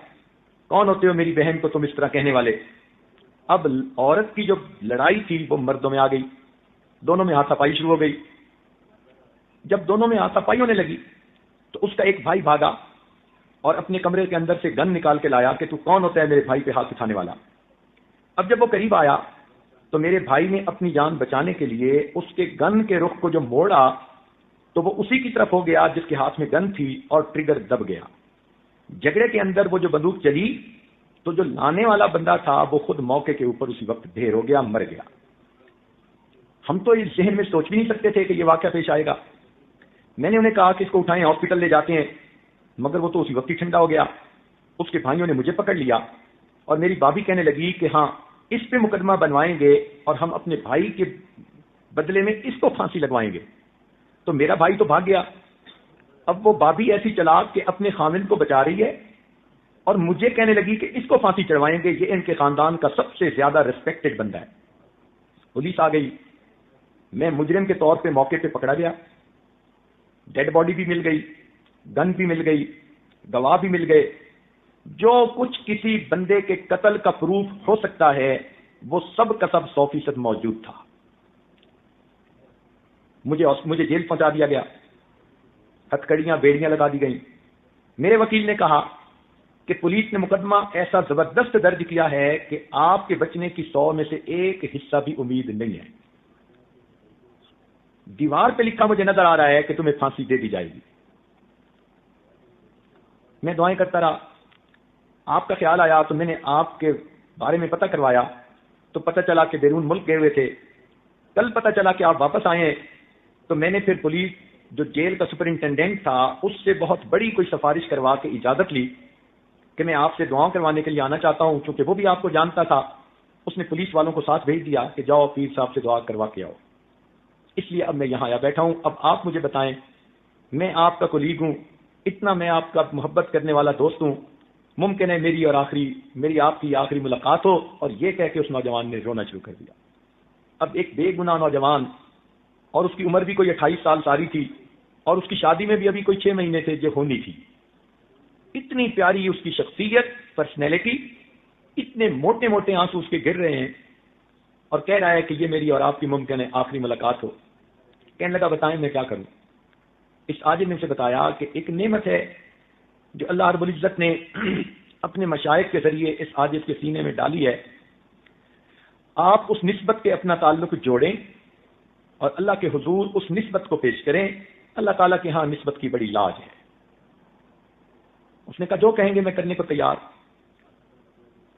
کون ہوتے ہو میری بہن کو تم اس طرح کہنے والے؟ اب عورت کی جو لڑائی تھی وہ مردوں میں آ گئی، دونوں میں ہاتھا پائی شروع ہو گئی۔ جب دونوں میں ہاتھا پائی ہونے لگی تو اس کا ایک بھائی بھاگا اور اپنے کمرے کے اندر سے گن نکال کے لایا کہ تو کون ہوتا ہے میرے بھائی پہ ہاتھ اٹھانے والا؟ اب جب وہ قریب آیا تو میرے بھائی نے اپنی جان بچانے کے لیے اس کے گن کے رخ کو جو موڑا تو وہ اسی کی طرف ہو گیا جس کے ہاتھ میں گن تھی، اور ٹریگر دب گیا۔ جھگڑے کے اندر وہ جو بندوق چلی تو جو لانے والا بندہ تھا وہ خود موقع کے اوپر اسی وقت ڈھیر ہو گیا، مر گیا۔ ہم تو اس ذہن میں سوچ بھی نہیں سکتے تھے کہ یہ واقعہ پیش آئے گا۔ میں نے انہیں کہا کہ اس کو اٹھائیں، ہاسپٹل لے جاتے ہیں، مگر وہ تو اسی وقت ہی ٹھنڈا ہو گیا۔ اس کے بھائیوں نے مجھے پکڑ لیا اور میری بھابھی کہنے لگی کہ ہاں اس پہ مقدمہ بنوائیں گے اور ہم اپنے بھائی کے بدلے میں اس کو پھانسی لگوائیں گے۔ تو میرا بھائی تو بھاگ گیا۔ اب وہ بھابھی ایسی چلاک کہ اپنے خامند کو بچا رہی ہے اور مجھے کہنے لگی کہ اس کو پھانسی چڑھوائیں گے، یہ ان کے خاندان کا سب سے زیادہ ریسپیکٹڈ بندہ ہے۔ پولیس آ گئی، میں مجرم کے طور پہ موقع پہ پکڑا گیا، ڈیڈ باڈی بھی مل گئی، گن بھی مل گئی، گواہ بھی مل گئے، جو کچھ کسی بندے کے قتل کا پروف ہو سکتا ہے وہ سب کا سب 100% موجود تھا۔ مجھے جیل پہنچا دیا گیا، ہتھکڑیاں بیڑیاں لگا دی گئیں۔ میرے وکیل نے کہا کہ پولیس نے مقدمہ ایسا زبردست درج کیا ہے کہ آپ کے بچنے کی 100 میں سے ایک حصہ بھی امید نہیں ہے۔ دیوار پہ لکھا مجھے نظر آ رہا ہے کہ تمہیں پھانسی دے دی جائے گی۔ میں دعائیں کرتا رہا، آپ کا خیال آیا تو میں نے آپ کے بارے میں پتہ کروایا تو پتہ چلا کہ بیرون ملک گئے ہوئے تھے۔ کل پتہ چلا کہ آپ واپس آئے ہیں تو میں نے پھر پولیس جو جیل کا سپرنٹینڈنٹ تھا اس سے بہت بڑی کوئی سفارش کروا کے اجازت لی کہ میں آپ سے دعاؤں کروانے کے لیے آنا چاہتا ہوں، چونکہ وہ بھی آپ کو جانتا تھا۔ اس نے پولیس والوں کو ساتھ بھیج دیا کہ جاؤ پیر صاحب سے دعا کروا کے آؤ۔ اس لیے اب میں یہاں آیا بیٹھا ہوں۔ اب آپ مجھے بتائیں، میں آپ کا کولیگ ہوں، اتنا میں آپ کا محبت کرنے والا دوست ہوں، ممکن ہے میری آپ کی آخری ملاقات ہو؟ اور یہ کہہ کے اس نوجوان نے رونا شروع کر دیا۔ اب ایک بے گناہ نوجوان، اور اس کی عمر بھی کوئی 28 سال ساری تھی، اور اس کی شادی میں بھی ابھی کوئی 6 مہینے تھے جو ہونی تھی۔ اتنی پیاری اس کی شخصیت، پرسنالٹی، اتنے موٹے موٹے آنسو اس کے گر رہے ہیں، اور کہہ رہا ہے کہ یہ میری اور آپ کی ممکن ہے آخری ملاقات ہو۔ کہنے لگا بتائیں میں کیا کروں؟ اس عاجز نے اسے بتایا کہ ایک نعمت ہے جو اللہ رب العزت نے اپنے مشائخ کے ذریعے اس عاجز کے سینے میں ڈالی ہے۔ آپ اس نسبت کے اپنا تعلق جوڑیں اور اللہ کے حضور اس نسبت کو پیش کریں۔ اللہ تعالیٰ کے ہاں نسبت کی بڑی لاج ہے۔ اس نے کہا جو کہیں گے میں کرنے کو تیار۔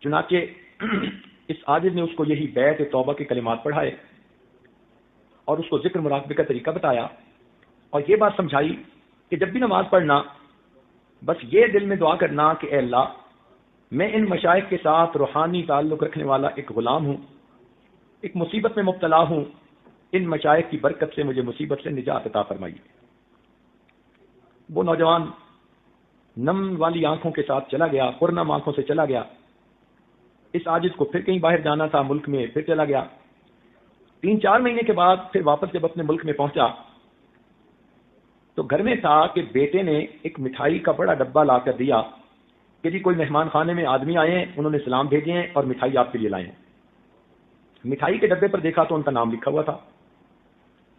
چنانچہ اس عاجز نے اس کو یہی بیعت توبہ کے کلمات پڑھائے اور اس کو ذکر مراقبے کا طریقہ بتایا، اور یہ بات سمجھائی کہ جب بھی نماز پڑھنا بس یہ دل میں دعا کرنا کہ اے اللہ، میں ان مشائخ کے ساتھ روحانی تعلق رکھنے والا ایک غلام ہوں، ایک مصیبت میں مبتلا ہوں، ان مشائخ کی برکت سے مجھے مصیبت سے نجات عطا فرمائیے۔ وہ نوجوان نم والی آنکھوں کے ساتھ چلا گیا، پرنم آنکھوں سے چلا گیا۔ اس عاجز کو پھر کہیں باہر جانا تھا ملک میں، پھر چلا گیا۔ 3-4 مہینے کے بعد پھر واپس جب اپنے ملک میں پہنچا تو گھر میں تھا کہ بیٹے نے ایک مٹھائی کا بڑا ڈبہ لا کر دیا کہ جی کوئی مہمان خانے میں آدمی آئے ہیں، انہوں نے سلام بھیجے ہیں اور مٹھائی آپ کے لیے لائے ہیں۔ مٹھائی کے ڈبے پر دیکھا تو ان کا نام لکھا ہوا تھا۔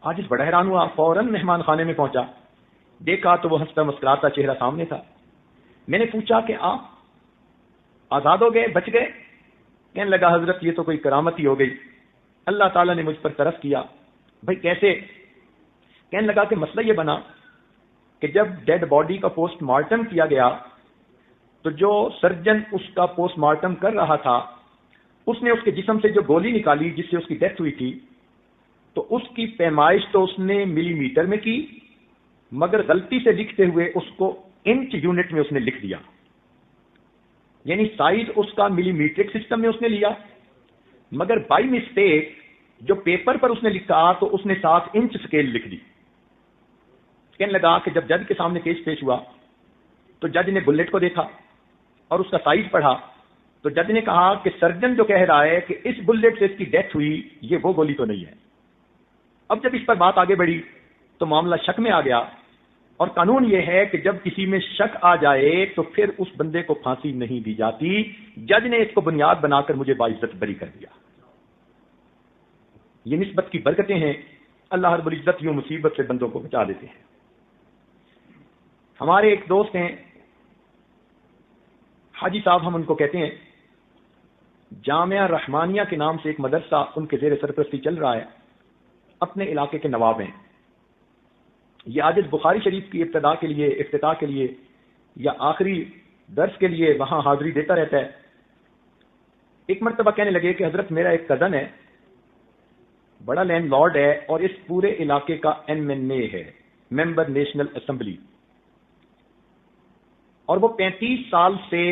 عاجز بڑا حیران ہوا، فوراً مہمان خانے میں پہنچا دیکھا تو وہ ہنستا مسکراتا چہرہ سامنے تھا. میں نے پوچھا کہ آپ آزاد ہو گئے, بچ گئے؟ کہنے لگا حضرت یہ تو کوئی کرامت ہی ہو گئی, اللہ تعالیٰ نے مجھ پر ترس کیا. بھائی کیسے؟ کہنے لگا کہ مسئلہ یہ بنا کہ جب ڈیڈ باڈی کا پوسٹ مارٹم کیا گیا تو جو سرجن اس کا پوسٹ مارٹم کر رہا تھا اس نے اس کے جسم سے جو گولی نکالی جس سے اس کی ڈیتھ ہوئی تھی, تو اس کی پیمائش تو اس نے ملی میٹر میں کی, مگر غلطی سے لکھتے ہوئے اس کو انچ یونٹ میں اس نے لکھ دیا. یعنی سائز اس کا ملی میٹرک سسٹم میں اس نے لیا, مگر بائی مسٹیک جو پیپر پر اس نے لکھا تو اس نے 7 انچ سکیل لکھ دی. کہنے لگا کہ جب جج کے سامنے کیس پیش ہوا تو جج نے بلٹ کو دیکھا اور اس کا سائز پڑھا, تو جج نے کہا کہ سرجن جو کہہ رہا ہے کہ اس بلٹ سے اس کی ڈیتھ ہوئی, یہ وہ گولی تو نہیں ہے. اب جب اس پر بات آگے بڑھی تو معاملہ شک میں آ گیا, اور قانون یہ ہے کہ جب کسی میں شک آ جائے تو پھر اس بندے کو پھانسی نہیں دی جاتی. جج نے اس کو بنیاد بنا کر مجھے باعزت بری کر دیا. یہ نسبت کی برکتیں ہیں, اللہ رب العزت یوں مصیبت سے بندوں کو بچا دیتے ہیں. ہمارے ایک دوست ہیں حاجی صاحب, ہم ان کو کہتے ہیں, جامعہ رحمانیہ کے نام سے ایک مدرسہ ان کے زیر سرپرستی چل رہا ہے, اپنے علاقے کے نواب ہیں. یہ عاجز بخاری شریف کی ابتداء کے لیے, افتتاح کے لیے یا آخری درس کے لیے وہاں حاضری دیتا رہتا ہے. ایک مرتبہ کہنے لگے کہ حضرت میرا ایک کزن ہے, بڑا لینڈ لارڈ ہے اور اس پورے علاقے کا MNA ہے, ممبر نیشنل اسمبلی, اور وہ 35 سال سے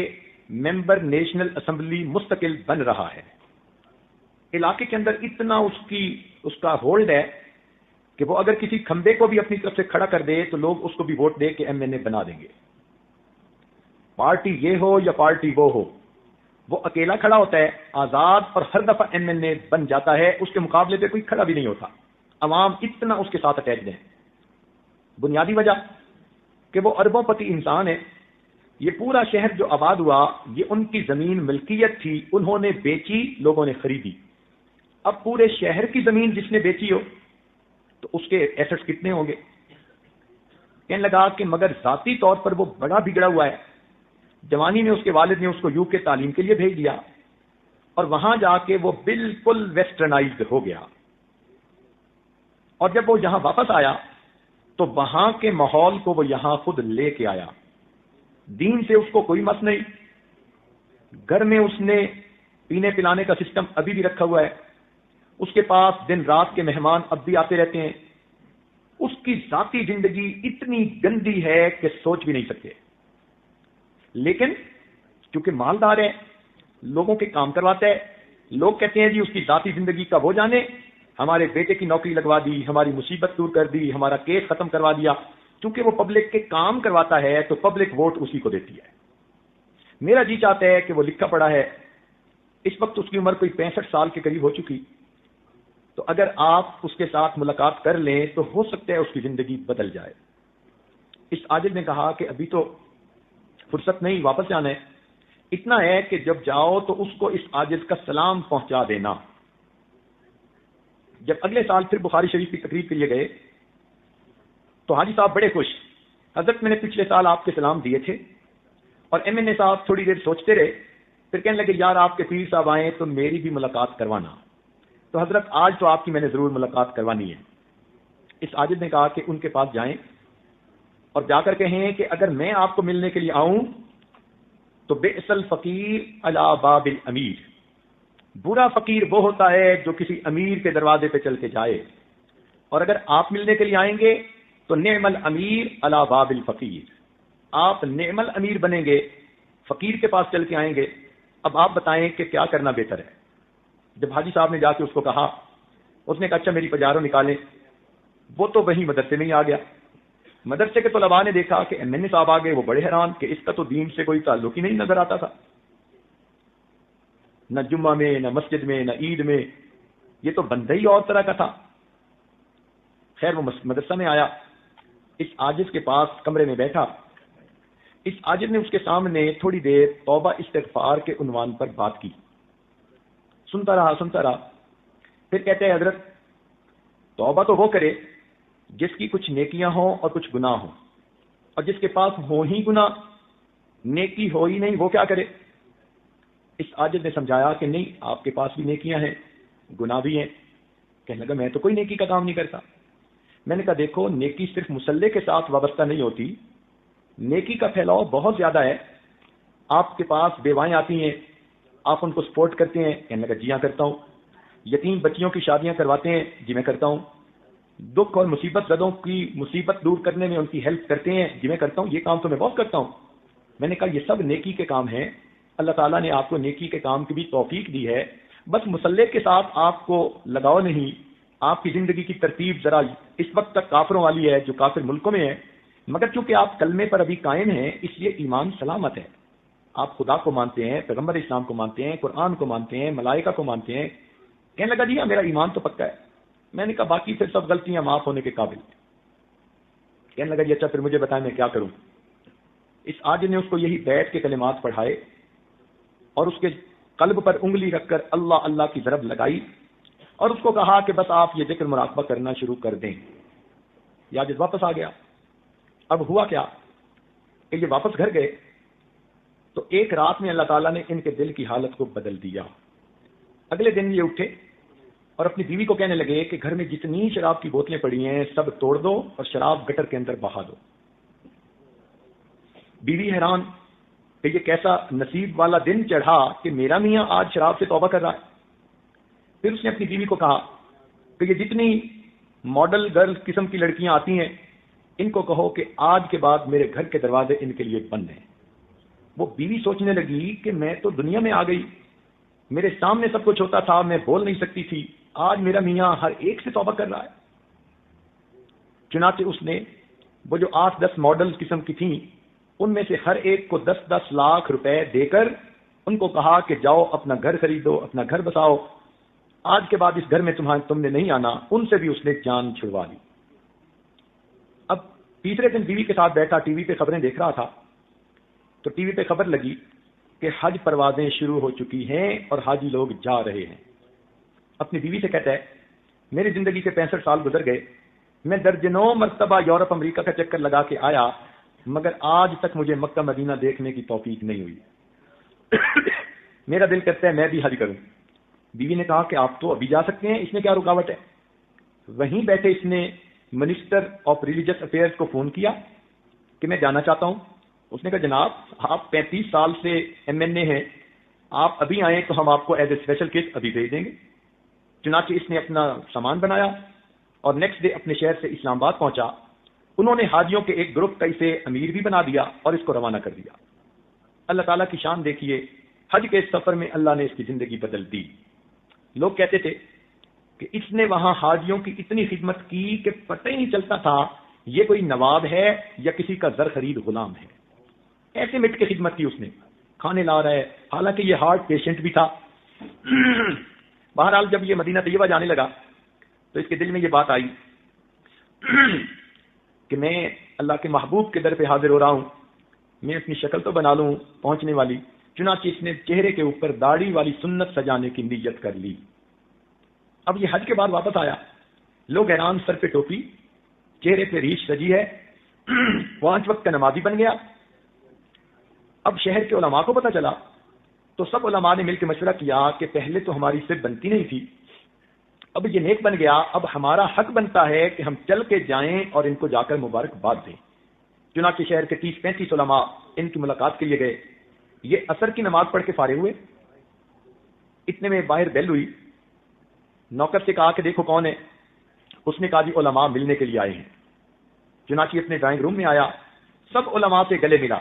ممبر نیشنل اسمبلی مستقل بن رہا ہے. علاقے کے اندر اتنا اس کا ہولڈ ہے کہ وہ اگر کسی کھمبے کو بھی اپنی طرف سے کھڑا کر دے تو لوگ اس کو بھی ووٹ دے کے MNA بنا دیں گے. پارٹی یہ ہو یا پارٹی وہ ہو, وہ اکیلا کھڑا ہوتا ہے آزاد, اور ہر دفعہ MNA بن جاتا ہے. اس کے مقابلے پہ کوئی کھڑا بھی نہیں ہوتا. عوام اتنا اس کے ساتھ اٹیچڈ ہے. بنیادی وجہ کہ وہ اربوں پتی انسان ہے. یہ پورا شہر جو آباد ہوا یہ ان کی زمین ملکیت تھی, انہوں نے بیچی, لوگوں نے خریدی. اب پورے شہر کی زمین جس نے بیچی ہو تو اس کے ایسٹس کتنے ہوں گے؟ کہنے لگا کہ مگر ذاتی طور پر وہ بڑا بگڑا ہوا ہے. جوانی میں اس کے والد نے اس کو UK تعلیم کے لیے بھیج دیا, اور وہاں جا کے وہ بالکل ویسٹرنائزڈ ہو گیا. اور جب وہ یہاں واپس آیا تو وہاں کے ماحول کو وہ یہاں خود لے کے آیا. دین سے اس کو کوئی مس نہیں. گھر میں اس نے پینے پلانے کا سسٹم ابھی بھی رکھا ہوا ہے. اس کے پاس دن رات کے مہمان اب بھی آتے رہتے ہیں. اس کی ذاتی زندگی اتنی گندی ہے کہ سوچ بھی نہیں سکتے. لیکن کیونکہ مالدار ہے, لوگوں کے کام کرواتا ہے, لوگ کہتے ہیں جی اس کی ذاتی زندگی کا وہ جانے, ہمارے بیٹے کی نوکری لگوا دی, ہماری مصیبت دور کر دی, ہمارا کیس ختم کروا دیا. کیونکہ وہ پبلک کے کام کرواتا ہے تو پبلک ووٹ اسی کو دیتی ہے. میرا جی چاہتا ہے کہ وہ لکھا پڑا ہے. اس وقت اس کی عمر کوئی 65 سال کے قریب ہو چکی, تو اگر آپ اس کے ساتھ ملاقات کر لیں تو ہو سکتا ہے اس کی زندگی بدل جائے. اس عاجز نے کہا کہ ابھی تو فرصت نہیں, واپس جانا ہے. اتنا ہے کہ جب جاؤ تو اس کو اس عاجز کا سلام پہنچا دینا. جب اگلے سال پھر بخاری شریف کی تقریب کے لیے گئے تو حاجی صاحب بڑے خوش, حضرت میں نے پچھلے سال آپ کے سلام دیے تھے. اور MNA صاحب تھوڑی دیر سوچتے رہے, پھر کہنے لگے یار آپ کے پیر صاحب آئیں تو میری بھی ملاقات کروانا. تو حضرت آج تو آپ کی میں نے ضرور ملاقات کروانی ہے. اس عاجز نے کہا کہ ان کے پاس جائیں اور جا کر کہیں کہ اگر میں آپ کو ملنے کے لیے آؤں تو بئس الفقیر علی باب الامیر, برا فقیر وہ ہوتا ہے جو کسی امیر کے دروازے پہ چل کے جائے, اور اگر آپ ملنے کے لیے آئیں گے تو نعم الامیر علی باب الفقیر, آپ نعم الامیر بنیں گے, فقیر کے پاس چل کے آئیں گے. اب آپ بتائیں کہ کیا کرنا بہتر ہے. جب حاجی صاحب نے جا کے اس کو کہا, اس نے کہا اچھا میری پجاروں نکالیں. وہ تو وہیں مدرسے میں ہی آ گیا. مدرسے کے طلباء نے دیکھا کہ MNA صاحب آ گئے, وہ بڑے حیران کہ اس کا تو دین سے کوئی تعلق ہی نہیں نظر آتا تھا, نہ جمعہ میں, نہ مسجد میں, نہ عید میں, یہ تو بندہ ہی اور طرح کا تھا. خیر وہ مدرسہ میں آیا, اس عاجز کے پاس کمرے میں بیٹھا. اس عاجز نے اس کے سامنے تھوڑی دیر توبہ استغفار کے عنوان پر بات کی. سنتا رہا. پھر کہتے ہیں حضرت توبہ تو وہ کرے جس کی کچھ نیکیاں ہوں اور کچھ گناہ ہوں. اور جس کے پاس ہو ہی گناہ، نیکی ہو ہی نہیں، وہ کیا کرے؟ اس عاجز نے سمجھایا کہ نہیں، آپ کے پاس بھی نیکیاں ہیں، گناہ بھی ہیں۔ کہنے لگا میں تو کوئی نیکی کا کام نہیں کرتا۔ میں نے کہا دیکھو، نیکی صرف مسلح کے ساتھ وابستہ نہیں ہوتی، نیکی کا پھیلاؤ بہت زیادہ ہے۔ آپ کے پاس بیوائیں آتی ہیں، آپ ان کو سپورٹ کرتے ہیں؟ کہنے لگا جی ہاں کرتا ہوں۔ یتیم بچیوں کی شادیاں کرواتے ہیں؟ جی میں کرتا ہوں۔ دکھ اور مصیبت زدوں کی مصیبت دور کرنے میں ان کی ہیلپ کرتے ہیں؟ جی میں کرتا ہوں، یہ کام تو میں بہت کرتا ہوں۔ میں نے کہا یہ سب نیکی کے کام ہیں، اللہ تعالیٰ نے آپ کو نیکی کے کام کی بھی توفیق دی ہے، بس مسلح کے ساتھ آپ کو لگاؤ نہیں۔ آپ کی زندگی کی ترتیب ذرا اس وقت تک کافروں والی ہے، جو کافر ملکوں میں ہے، مگر چونکہ آپ کلمے پر ابھی قائم ہیں اس لیے ایمان سلامت ہے۔ آپ خدا کو مانتے ہیں، پیغمبر اسلام کو مانتے ہیں، قرآن کو مانتے ہیں، ملائکہ کو مانتے ہیں۔ کہنے لگا جی ہاں میرا ایمان تو پکا ہے۔ میں نے کہا باقی پھر سب غلطیاں معاف ہونے کے قابل۔ کہنے لگا جی اچھا پھر مجھے بتائیں میں کیا کروں۔ اس عاجز نے اس کو یہی بیٹھ کے کلمات پڑھائے اور اس کے قلب پر انگلی رکھ کر اللہ اللہ کی ضرب لگائی اور اس کو کہا کہ بس آپ یہ ذکر مراقبہ کرنا شروع کر دیں۔ یہ عاجز واپس آ گیا۔ اب ہوا کیا کہ یہ واپس گھر گئے تو ایک رات میں اللہ تعالیٰ نے ان کے دل کی حالت کو بدل دیا۔ اگلے دن یہ اٹھے اور اپنی بیوی کو کہنے لگے کہ گھر میں جتنی شراب کی بوتلیں پڑی ہیں سب توڑ دو اور شراب گٹر کے اندر بہا دو۔ بیوی حیران کہ یہ کیسا نصیب والا دن چڑھا کہ میرا میاں آج شراب سے توبہ کر رہا ہے۔ پھر اس نے اپنی بیوی کو کہا کہ یہ جتنی ماڈل گرل قسم کی لڑکیاں آتی ہیں ان کو کہو کہ آج کے بعد میرے گھر کے دروازے ان کے لیے بند ہیں۔ وہ بیوی سوچنے لگی کہ میں تو دنیا میں آ گئی، میرے سامنے سب کچھ ہوتا تھا، میں بول نہیں سکتی تھی، آج میرا میاں ہر ایک سے توبہ کر رہا ہے۔ چنانچہ اس نے وہ جو 8-10 ماڈل قسم کی تھیں ان میں سے ہر ایک کو 10-10 لاکھ روپے دے کر ان کو کہا کہ جاؤ اپنا گھر خریدو، اپنا گھر بساؤ، آج کے بعد اس گھر میں تم نے نہیں آنا۔ ان سے بھی اس نے جان چھڑوا لی۔ اب تیسرے دن بیوی کے ساتھ بیٹھا ٹی وی پہ خبریں دیکھ رہا تھا تو ٹی وی پہ خبر لگی کہ حج پروازیں شروع ہو چکی ہیں اور حاجی لوگ جا رہے ہیں۔ اپنی بیوی سے کہتا ہے میری زندگی کے 65 سال گزر گئے، میں درجنوں مرتبہ یورپ امریکہ کا چکر لگا کے آیا مگر آج تک مجھے مکہ مدینہ دیکھنے کی توفیق نہیں ہوئی۔ میرا دل کرتا ہے میں بھی حج کروں۔ بیوی نے کہا کہ آپ تو ابھی جا سکتے ہیں، اس میں کیا رکاوٹ ہے؟ وہیں بیٹھے اس نے منسٹر آف ریلیجس افیئرز کو فون کیا کہ میں جانا چاہتا ہوں۔ اس نے کہا جناب آپ 35 سال سے ایم این اے ہیں، آپ ابھی آئیں تو ہم آپ کو ایز اے اسپیشل کٹ ابھی بھیج دیں گے۔ چنانچہ اس نے اپنا سامان بنایا اور نیکسٹ ڈے اپنے شہر سے اسلام آباد پہنچا۔ انہوں نے حاجیوں کے ایک گروپ کا اسے امیر بھی بنا دیا اور اس کو روانہ کر دیا۔ اللہ تعالیٰ کی شان دیکھیے، حج کے اس سفر میں اللہ نے اس کی زندگی بدل دی۔ لوگ کہتے تھے کہ اس نے وہاں حاجیوں کی اتنی خدمت کی کہ پتہ ہی نہیں چلتا تھا یہ کوئی نواب ہے یا کسی کا زر خرید غلام ہے۔ ایسے مٹ کے خدمت کی اس نے، کھانے لا رہا ہے، حالانکہ یہ ہارٹ پیشنٹ بھی تھا۔ بہرحال جب یہ مدینہ طیبہ جانے لگا تو اس کے دل میں یہ بات آئی کہ میں اللہ کے محبوب کے در پہ حاضر ہو رہا ہوں، میں اپنی شکل تو بنا لوں پہنچنے والی۔ چنانچہ اس نے چہرے کے اوپر داڑھی والی سنت سجانے کی نیت کر لی۔ اب یہ حج کے بعد واپس آیا، لوگ حیران، سر پہ ٹوپی، چہرے پہ ریش سجی ہے، 5 وقت کا نمازی بن گیا۔ اب شہر کے علماء کو پتہ چلا تو سب علماء نے مل کے مشورہ کیا کہ پہلے تو ہماری صرف بنتی نہیں تھی، اب یہ نیک بن گیا، اب ہمارا حق بنتا ہے کہ ہم چل کے جائیں اور ان کو جا کر مبارکباد دیں۔ چنانچہ شہر کے 30-35 علماء ان کی ملاقات کے لیے گئے۔ یہ عصر کی نماز پڑھ کے فارغ ہوئے، اتنے میں باہر بیل ہوئی۔ نوکر سے کہا کہ دیکھو کون ہے؟ اس نے کہا جی علماء ملنے کے لیے آئے ہیں۔ چنانچہ اپنے ڈرائنگ روم میں آیا، سب علماء سے گلے ملا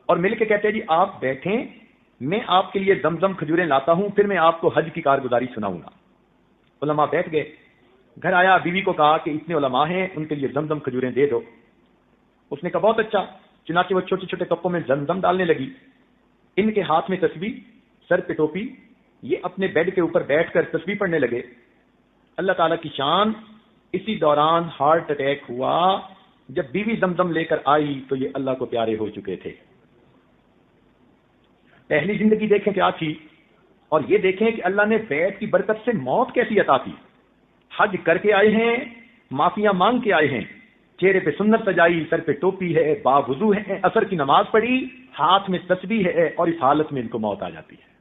اور مل کے کہتے ہیں جی آپ بیٹھیں، میں آپ کے لیے زمزم کھجوریں لاتا ہوں، پھر میں آپ کو حج کی کارگزاری سناؤں گا۔ علماء بیٹھ گئے۔ گھر آیا، بیوی کو کہا کہ اتنے علماء ہیں ان کے لیے زمزم کھجوریں دے دو۔ اس نے کہا بہت اچھا۔ چنانچہ وہ چھوٹے چھوٹے کپوں میں زمزم ڈالنے لگی، ان کے ہاتھ میں تسبیح، سر پہ ٹوپی، یہ اپنے بیڈ کے اوپر بیٹھ کر تسبیح پڑھنے لگے۔ اللہ تعالیٰ کی شان، اسی دوران ہارٹ اٹیک ہوا۔ جب بیوی زمزم لے کر آئی تو یہ اللہ کو پیارے ہو چکے تھے۔ پہلی زندگی دیکھیں کیا تھی، اور یہ دیکھیں کہ اللہ نے بیت کی برکت سے موت کیسی عطا کی۔ حج کر کے آئے ہیں، معافیاں مانگ کے آئے ہیں، چہرے پہ سنت سجائی، سر پہ ٹوپی ہے، باوضو ہے، عصر کی نماز پڑھی، ہاتھ میں تسبیح ہے، اور اس حالت میں ان کو موت آ جاتی ہے۔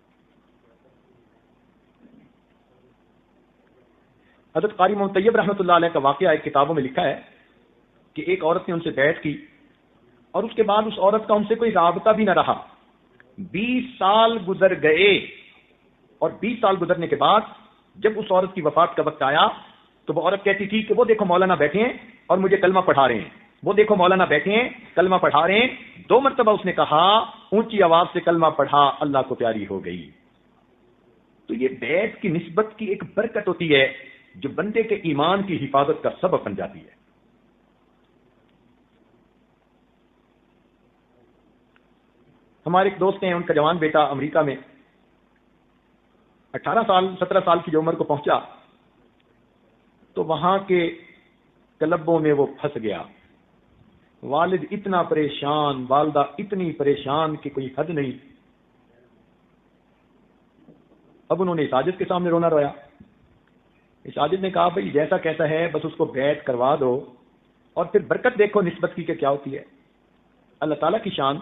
حضرت قاری محمد طیب رحمۃ اللہ علیہ کا واقعہ ایک کتابوں میں لکھا ہے کہ ایک عورت نے ان سے بیعت کی اور اس کے بعد اس عورت کا ان سے کوئی رابطہ بھی نہ رہا۔ 20 سال گزر گئے، اور 20 سال گزرنے کے بعد جب اس عورت کی وفات کا وقت آیا تو وہ عورت کہتی تھی کہ وہ دیکھو مولانا بیٹھے ہیں اور مجھے کلمہ پڑھا رہے ہیں، وہ دیکھو مولانا بیٹھے ہیں کلمہ پڑھا رہے ہیں۔ 2 مرتبہ اس نے کہا، اونچی آواز سے کلمہ پڑھا، اللہ کو پیاری ہو گئی۔ تو یہ بیعت کی نسبت کی ایک برکت ہوتی ہے جو بندے کے ایمان کی حفاظت کا سبب بن جاتی ہے۔ ہمارے ایک دوست ہیں، ان کا جوان بیٹا امریکہ میں 18 سال 17 سال کی جو عمر کو پہنچا تو وہاں کے کلبوں میں وہ پھنس گیا۔ والد اتنا پریشان، والدہ اتنی پریشان کہ کوئی حد نہیں۔ اب انہوں نے ساجد کے سامنے رونا رویا۔ ساجد نے کہا بھائی جیسا کیسا ہے بس اس کو بیعت کروا دو، اور پھر برکت دیکھو نسبت کی کہ کیا ہوتی ہے۔ اللہ تعالیٰ کی شان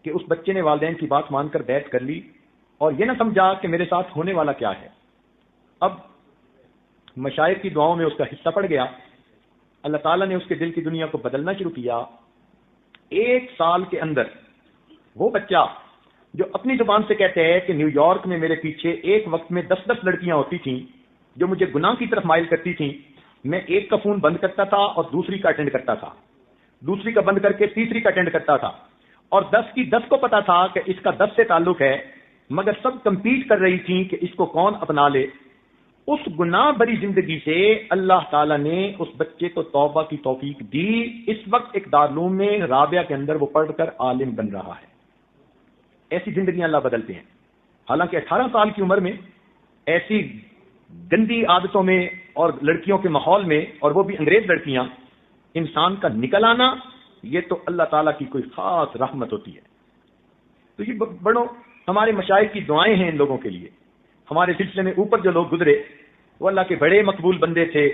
کہ اس بچے نے والدین کی بات مان کر بیعت کر لی اور یہ نہ سمجھا کہ میرے ساتھ ہونے والا کیا ہے۔ اب مشائخ کی دعاؤں میں اس کا حصہ پڑ گیا، اللہ تعالیٰ نے اس کے دل کی دنیا کو بدلنا شروع کیا۔ 1 سال کے اندر وہ بچہ جو اپنی زبان سے کہتے ہیں کہ نیو یارک میں میرے پیچھے ایک وقت میں 10 لڑکیاں ہوتی تھیں جو مجھے گناہ کی طرف مائل کرتی تھیں، میں ایک کا فون بند کرتا تھا اور دوسری کا اٹینڈ کرتا تھا، دوسری کا بند کر کے تیسری کا اٹینڈ کرتا تھا، اور 10 کی 10 کو پتا تھا کہ اس کا 10 سے تعلق ہے، مگر سب کمپیٹ کر رہی تھیں کہ اس کو کون اپنا لے۔ اس گناہ بری زندگی سے اللہ تعالیٰ نے اس بچے کو توبہ کی توفیق دی۔ اس وقت ایک دارالعلوم میں رابعہ کے اندر وہ پڑھ کر عالم بن رہا ہے۔ ایسی زندگیاں اللہ بدلتے ہیں۔ حالانکہ 18 سال کی عمر میں ایسی گندی عادتوں میں اور لڑکیوں کے ماحول میں، اور وہ بھی انگریز لڑکیاں، انسان کا نکل آنا، یہ تو اللہ تعالیٰ کی کوئی خاص رحمت ہوتی ہے۔ تو یہ بڑوں ہمارے مشائخ کی دعائیں ہیں ان لوگوں کے لیے۔ ہمارے سلسلے میں اوپر جو لوگ گزرے وہ اللہ کے بڑے مقبول بندے تھے،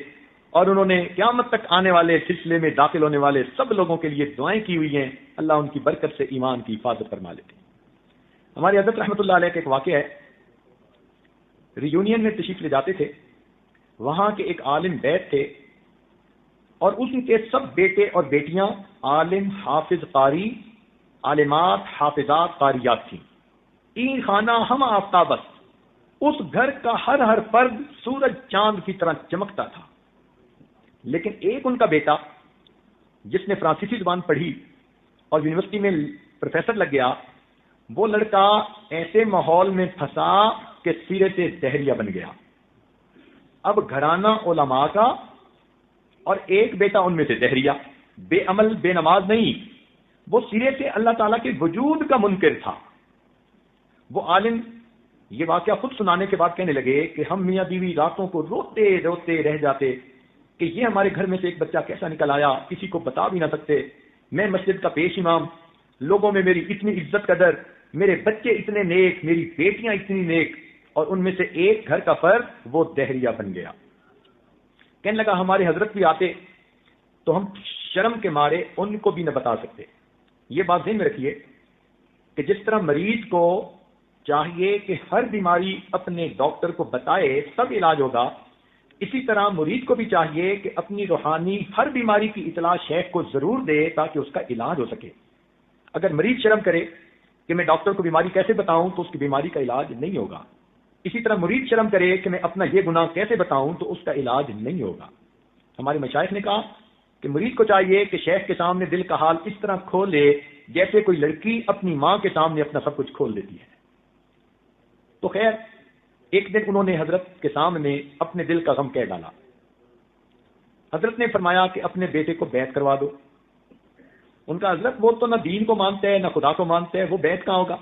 اور انہوں نے قیامت تک آنے والے سلسلے میں داخل ہونے والے سب لوگوں کے لیے دعائیں کی ہوئی ہیں۔ اللہ ان کی برکت سے ایمان کی حفاظت فرما لیتے ہیں۔ ہمارے حضرت رحمۃ اللہ علیہ کا ایک واقعہ ہے، ریونین میں تشریف لے جاتے تھے، وہاں کے ایک عالم بیت تھے اور ان کے سب بیٹے اور بیٹیاں عالم، حافظ، قاری، عالمات، حافظات، قاریات تھیں۔ 3 خانہ ہم آفتابس، اس گھر کا ہر فرد سورج چاند کی طرح چمکتا تھا۔ لیکن ایک ان کا بیٹا جس نے فرانسیسی زبان پڑھی اور یونیورسٹی میں پروفیسر لگ گیا، وہ لڑکا ایسے ماحول میں پھنسا کہ سرے سے دہریہ بن گیا۔ اب گھرانہ علماء کا اور ایک بیٹا ان میں سے دہریہ، بے عمل بے نماز نہیں، وہ سرے سے اللہ تعالیٰ کے وجود کا منکر تھا۔ وہ عالم یہ واقعہ خود سنانے کے بعد کہنے لگے کہ ہم میاں بیوی راتوں کو روتے روتے رہ جاتے کہ یہ ہمارے گھر میں سے ایک بچہ کیسا نکل آیا، کسی کو بتا بھی نہ سکتے۔ میں مسجد کا پیش امام، لوگوں میں میری اتنی عزت قدر، میرے بچے اتنے نیک، میری بیٹیاں اتنی نیک، اور ان میں سے ایک گھر کا فرد وہ دہریہ بن گیا۔ کہنے لگا ہمارے حضرت بھی آتے تو ہم شرم کے مارے ان کو بھی نہ بتا سکتے۔ یہ بات ذہن میں رکھیے کہ جس طرح مریض کو چاہیے کہ ہر بیماری اپنے ڈاکٹر کو بتائے سب علاج ہوگا، اسی طرح مریض کو بھی چاہیے کہ اپنی روحانی ہر بیماری کی اطلاع شیخ کو ضرور دے تاکہ اس کا علاج ہو سکے۔ اگر مریض شرم کرے کہ میں ڈاکٹر کو بیماری کیسے بتاؤں تو اس کی بیماری کا علاج نہیں ہوگا۔ اسی طرح مریض شرم کرے کہ میں اپنا یہ گناہ کیسے بتاؤں تو اس کا علاج نہیں ہوگا۔ ہمارے مشائخ نے کہا کہ مریض کو چاہیے کہ شیخ کے سامنے دل کا حال اس طرح کھول لے جیسے کوئی لڑکی اپنی ماں کے سامنے اپنا سب کچھ کھول دیتی ہے۔ تو خیر ایک دن انہوں نے حضرت کے سامنے اپنے دل کا غم کہہ ڈالا۔ حضرت نے فرمایا کہ اپنے بیٹے کو بیعت کروا دو۔ ان کا حضرت وہ تو نہ دین کو مانتے ہیں نہ خدا کو مانتے ہیں، وہ بیعت کہاں ہوگا؟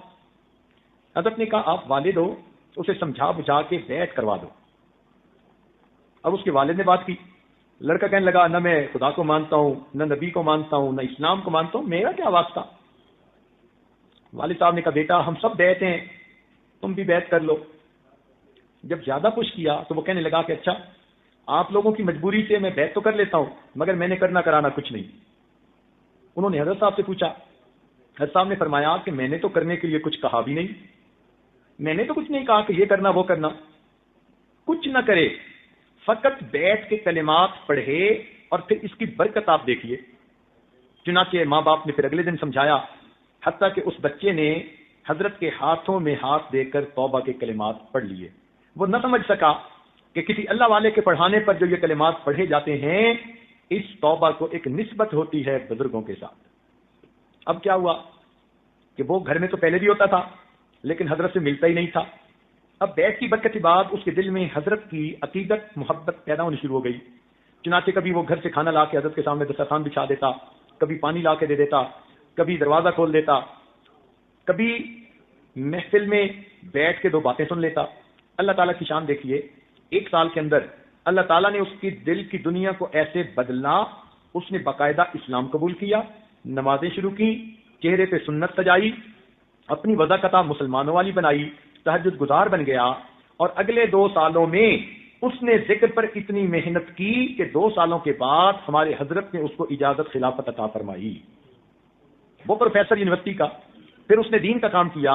حضرت نے کہا آپ والد ہو، اسے سمجھا بجھا کے بیعت کروا دو۔ اب اس کے والد نے بات کی، لڑکا کہنے لگا نہ میں خدا کو مانتا ہوں، نہ نبی کو مانتا ہوں، نہ اسلام کو مانتا ہوں، میرا کیا واسطہ؟ والد صاحب نے کہا بیٹا ہم سب بیعت ہیں، تم بھی بیعت کر لو۔ جب زیادہ پوچھ کیا تو وہ کہنے لگا کہ اچھا آپ لوگوں کی مجبوری سے میں بیعت تو کر لیتا ہوں مگر میں نے کرنا کرانا کچھ نہیں۔ انہوں نے حضرت صاحب سے پوچھا، حضرت صاحب نے فرمایا کہ میں نے تو کرنے کے لیے کچھ کہا بھی نہیں، میں نے تو کچھ نہیں کہا کہ یہ کرنا وہ کرنا، کچھ نہ کرے، فقط بیعت کے کلمات پڑھے اور پھر اس کی برکت آپ دیکھیے۔ چنانچہ ماں باپ نے پھر اگلے دن سمجھایا، حتیٰ کہ اس بچے نے حضرت کے ہاتھوں میں ہاتھ دے کر توبہ کے کلمات پڑھ لیے۔ وہ نہ سمجھ سکا کہ کسی اللہ والے کے پڑھانے پر جو یہ کلمات پڑھے جاتے ہیں، اس توبہ کو ایک نسبت ہوتی ہے بزرگوں کے ساتھ۔ اب کیا ہوا کہ وہ گھر میں تو پہلے بھی ہوتا تھا لیکن حضرت سے ملتا ہی نہیں تھا۔ اب بیعت کی برکت کے بعد اس کے دل میں حضرت کی عقیدت محبت پیدا ہونی شروع ہو گئی۔ چنانچہ کبھی وہ گھر سے کھانا لا کے حضرت کے سامنے دسترخوان بچھا دیتا، کبھی پانی لا کے دے دیتا، کبھی دروازہ کھول دیتا، کبھی محفل میں بیٹھ کے 2 باتیں سن لیتا۔ اللہ تعالیٰ کی شان دیکھیے، 1 سال کے اندر اللہ تعالیٰ نے اس کی دل کی دنیا کو ایسے بدلا، اس نے باقاعدہ اسلام قبول کیا، نمازیں شروع کی، چہرے پہ سنت سجائی، اپنی وضاقتہ مسلمانوں والی بنائی، تہجد گزار بن گیا، اور اگلے 2 سالوں میں اس نے ذکر پر اتنی محنت کی کہ 2 سالوں کے بعد ہمارے حضرت نے اس کو اجازت خلافت عطا فرمائی۔ وہ پروفیسر یونیورسٹی کا، پھر اس نے دین کا کام کیا۔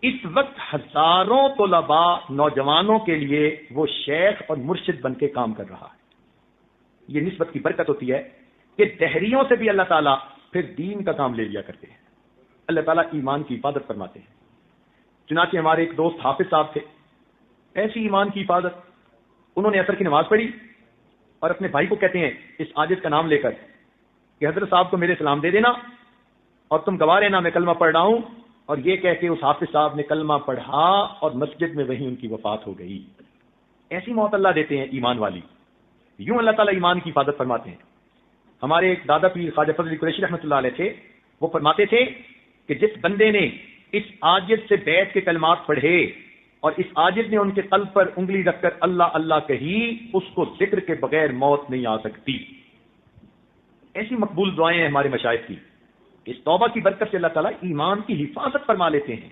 اس وقت ہزاروں طلباء نوجوانوں کے لیے وہ شیخ اور مرشد بن کے کام کر رہا ہے۔ یہ نسبت کی برکت ہوتی ہے کہ دہریوں سے بھی اللہ تعالیٰ پھر دین کا کام لے لیا کرتے ہیں۔ اللہ تعالیٰ ایمان کی حفاظت فرماتے ہیں۔ چنانچہ ہمارے ایک دوست حافظ صاحب تھے، ایسی ایمان کی حفاظت، انہوں نے عصر کی نماز پڑھی اور اپنے بھائی کو کہتے ہیں اس عاجز کا نام لے کر کہ حضرت صاحب کو میرے سلام دے دینا اور تم گواہ رہنا میں کلمہ پڑھ رہا ہوں، اور یہ کہہ کے اس حافظ صاحب نے کلمہ پڑھا اور مسجد میں وہیں ان کی وفات ہو گئی۔ ایسی موت اللہ دیتے ہیں ایمان والی۔ یوں اللہ تعالیٰ ایمان کی حفاظت فرماتے ہیں۔ ہمارے ایک دادا پیر خواجہ فضل علی قریشی رحمۃ اللہ علیہ تھے، وہ فرماتے تھے کہ جس بندے نے اس عاجز سے بیعت کے کلمات پڑھے اور اس عاجز نے ان کے قلب پر انگلی رکھ کر اللہ اللہ کہی، اس کو ذکر کے بغیر موت نہیں آ سکتی۔ ایسی مقبول دعائیں ہیں ہمارے مشائخ کی، اس توبہ کی برکت سے اللہ تعالیٰ ایمان کی حفاظت فرما لیتے ہیں۔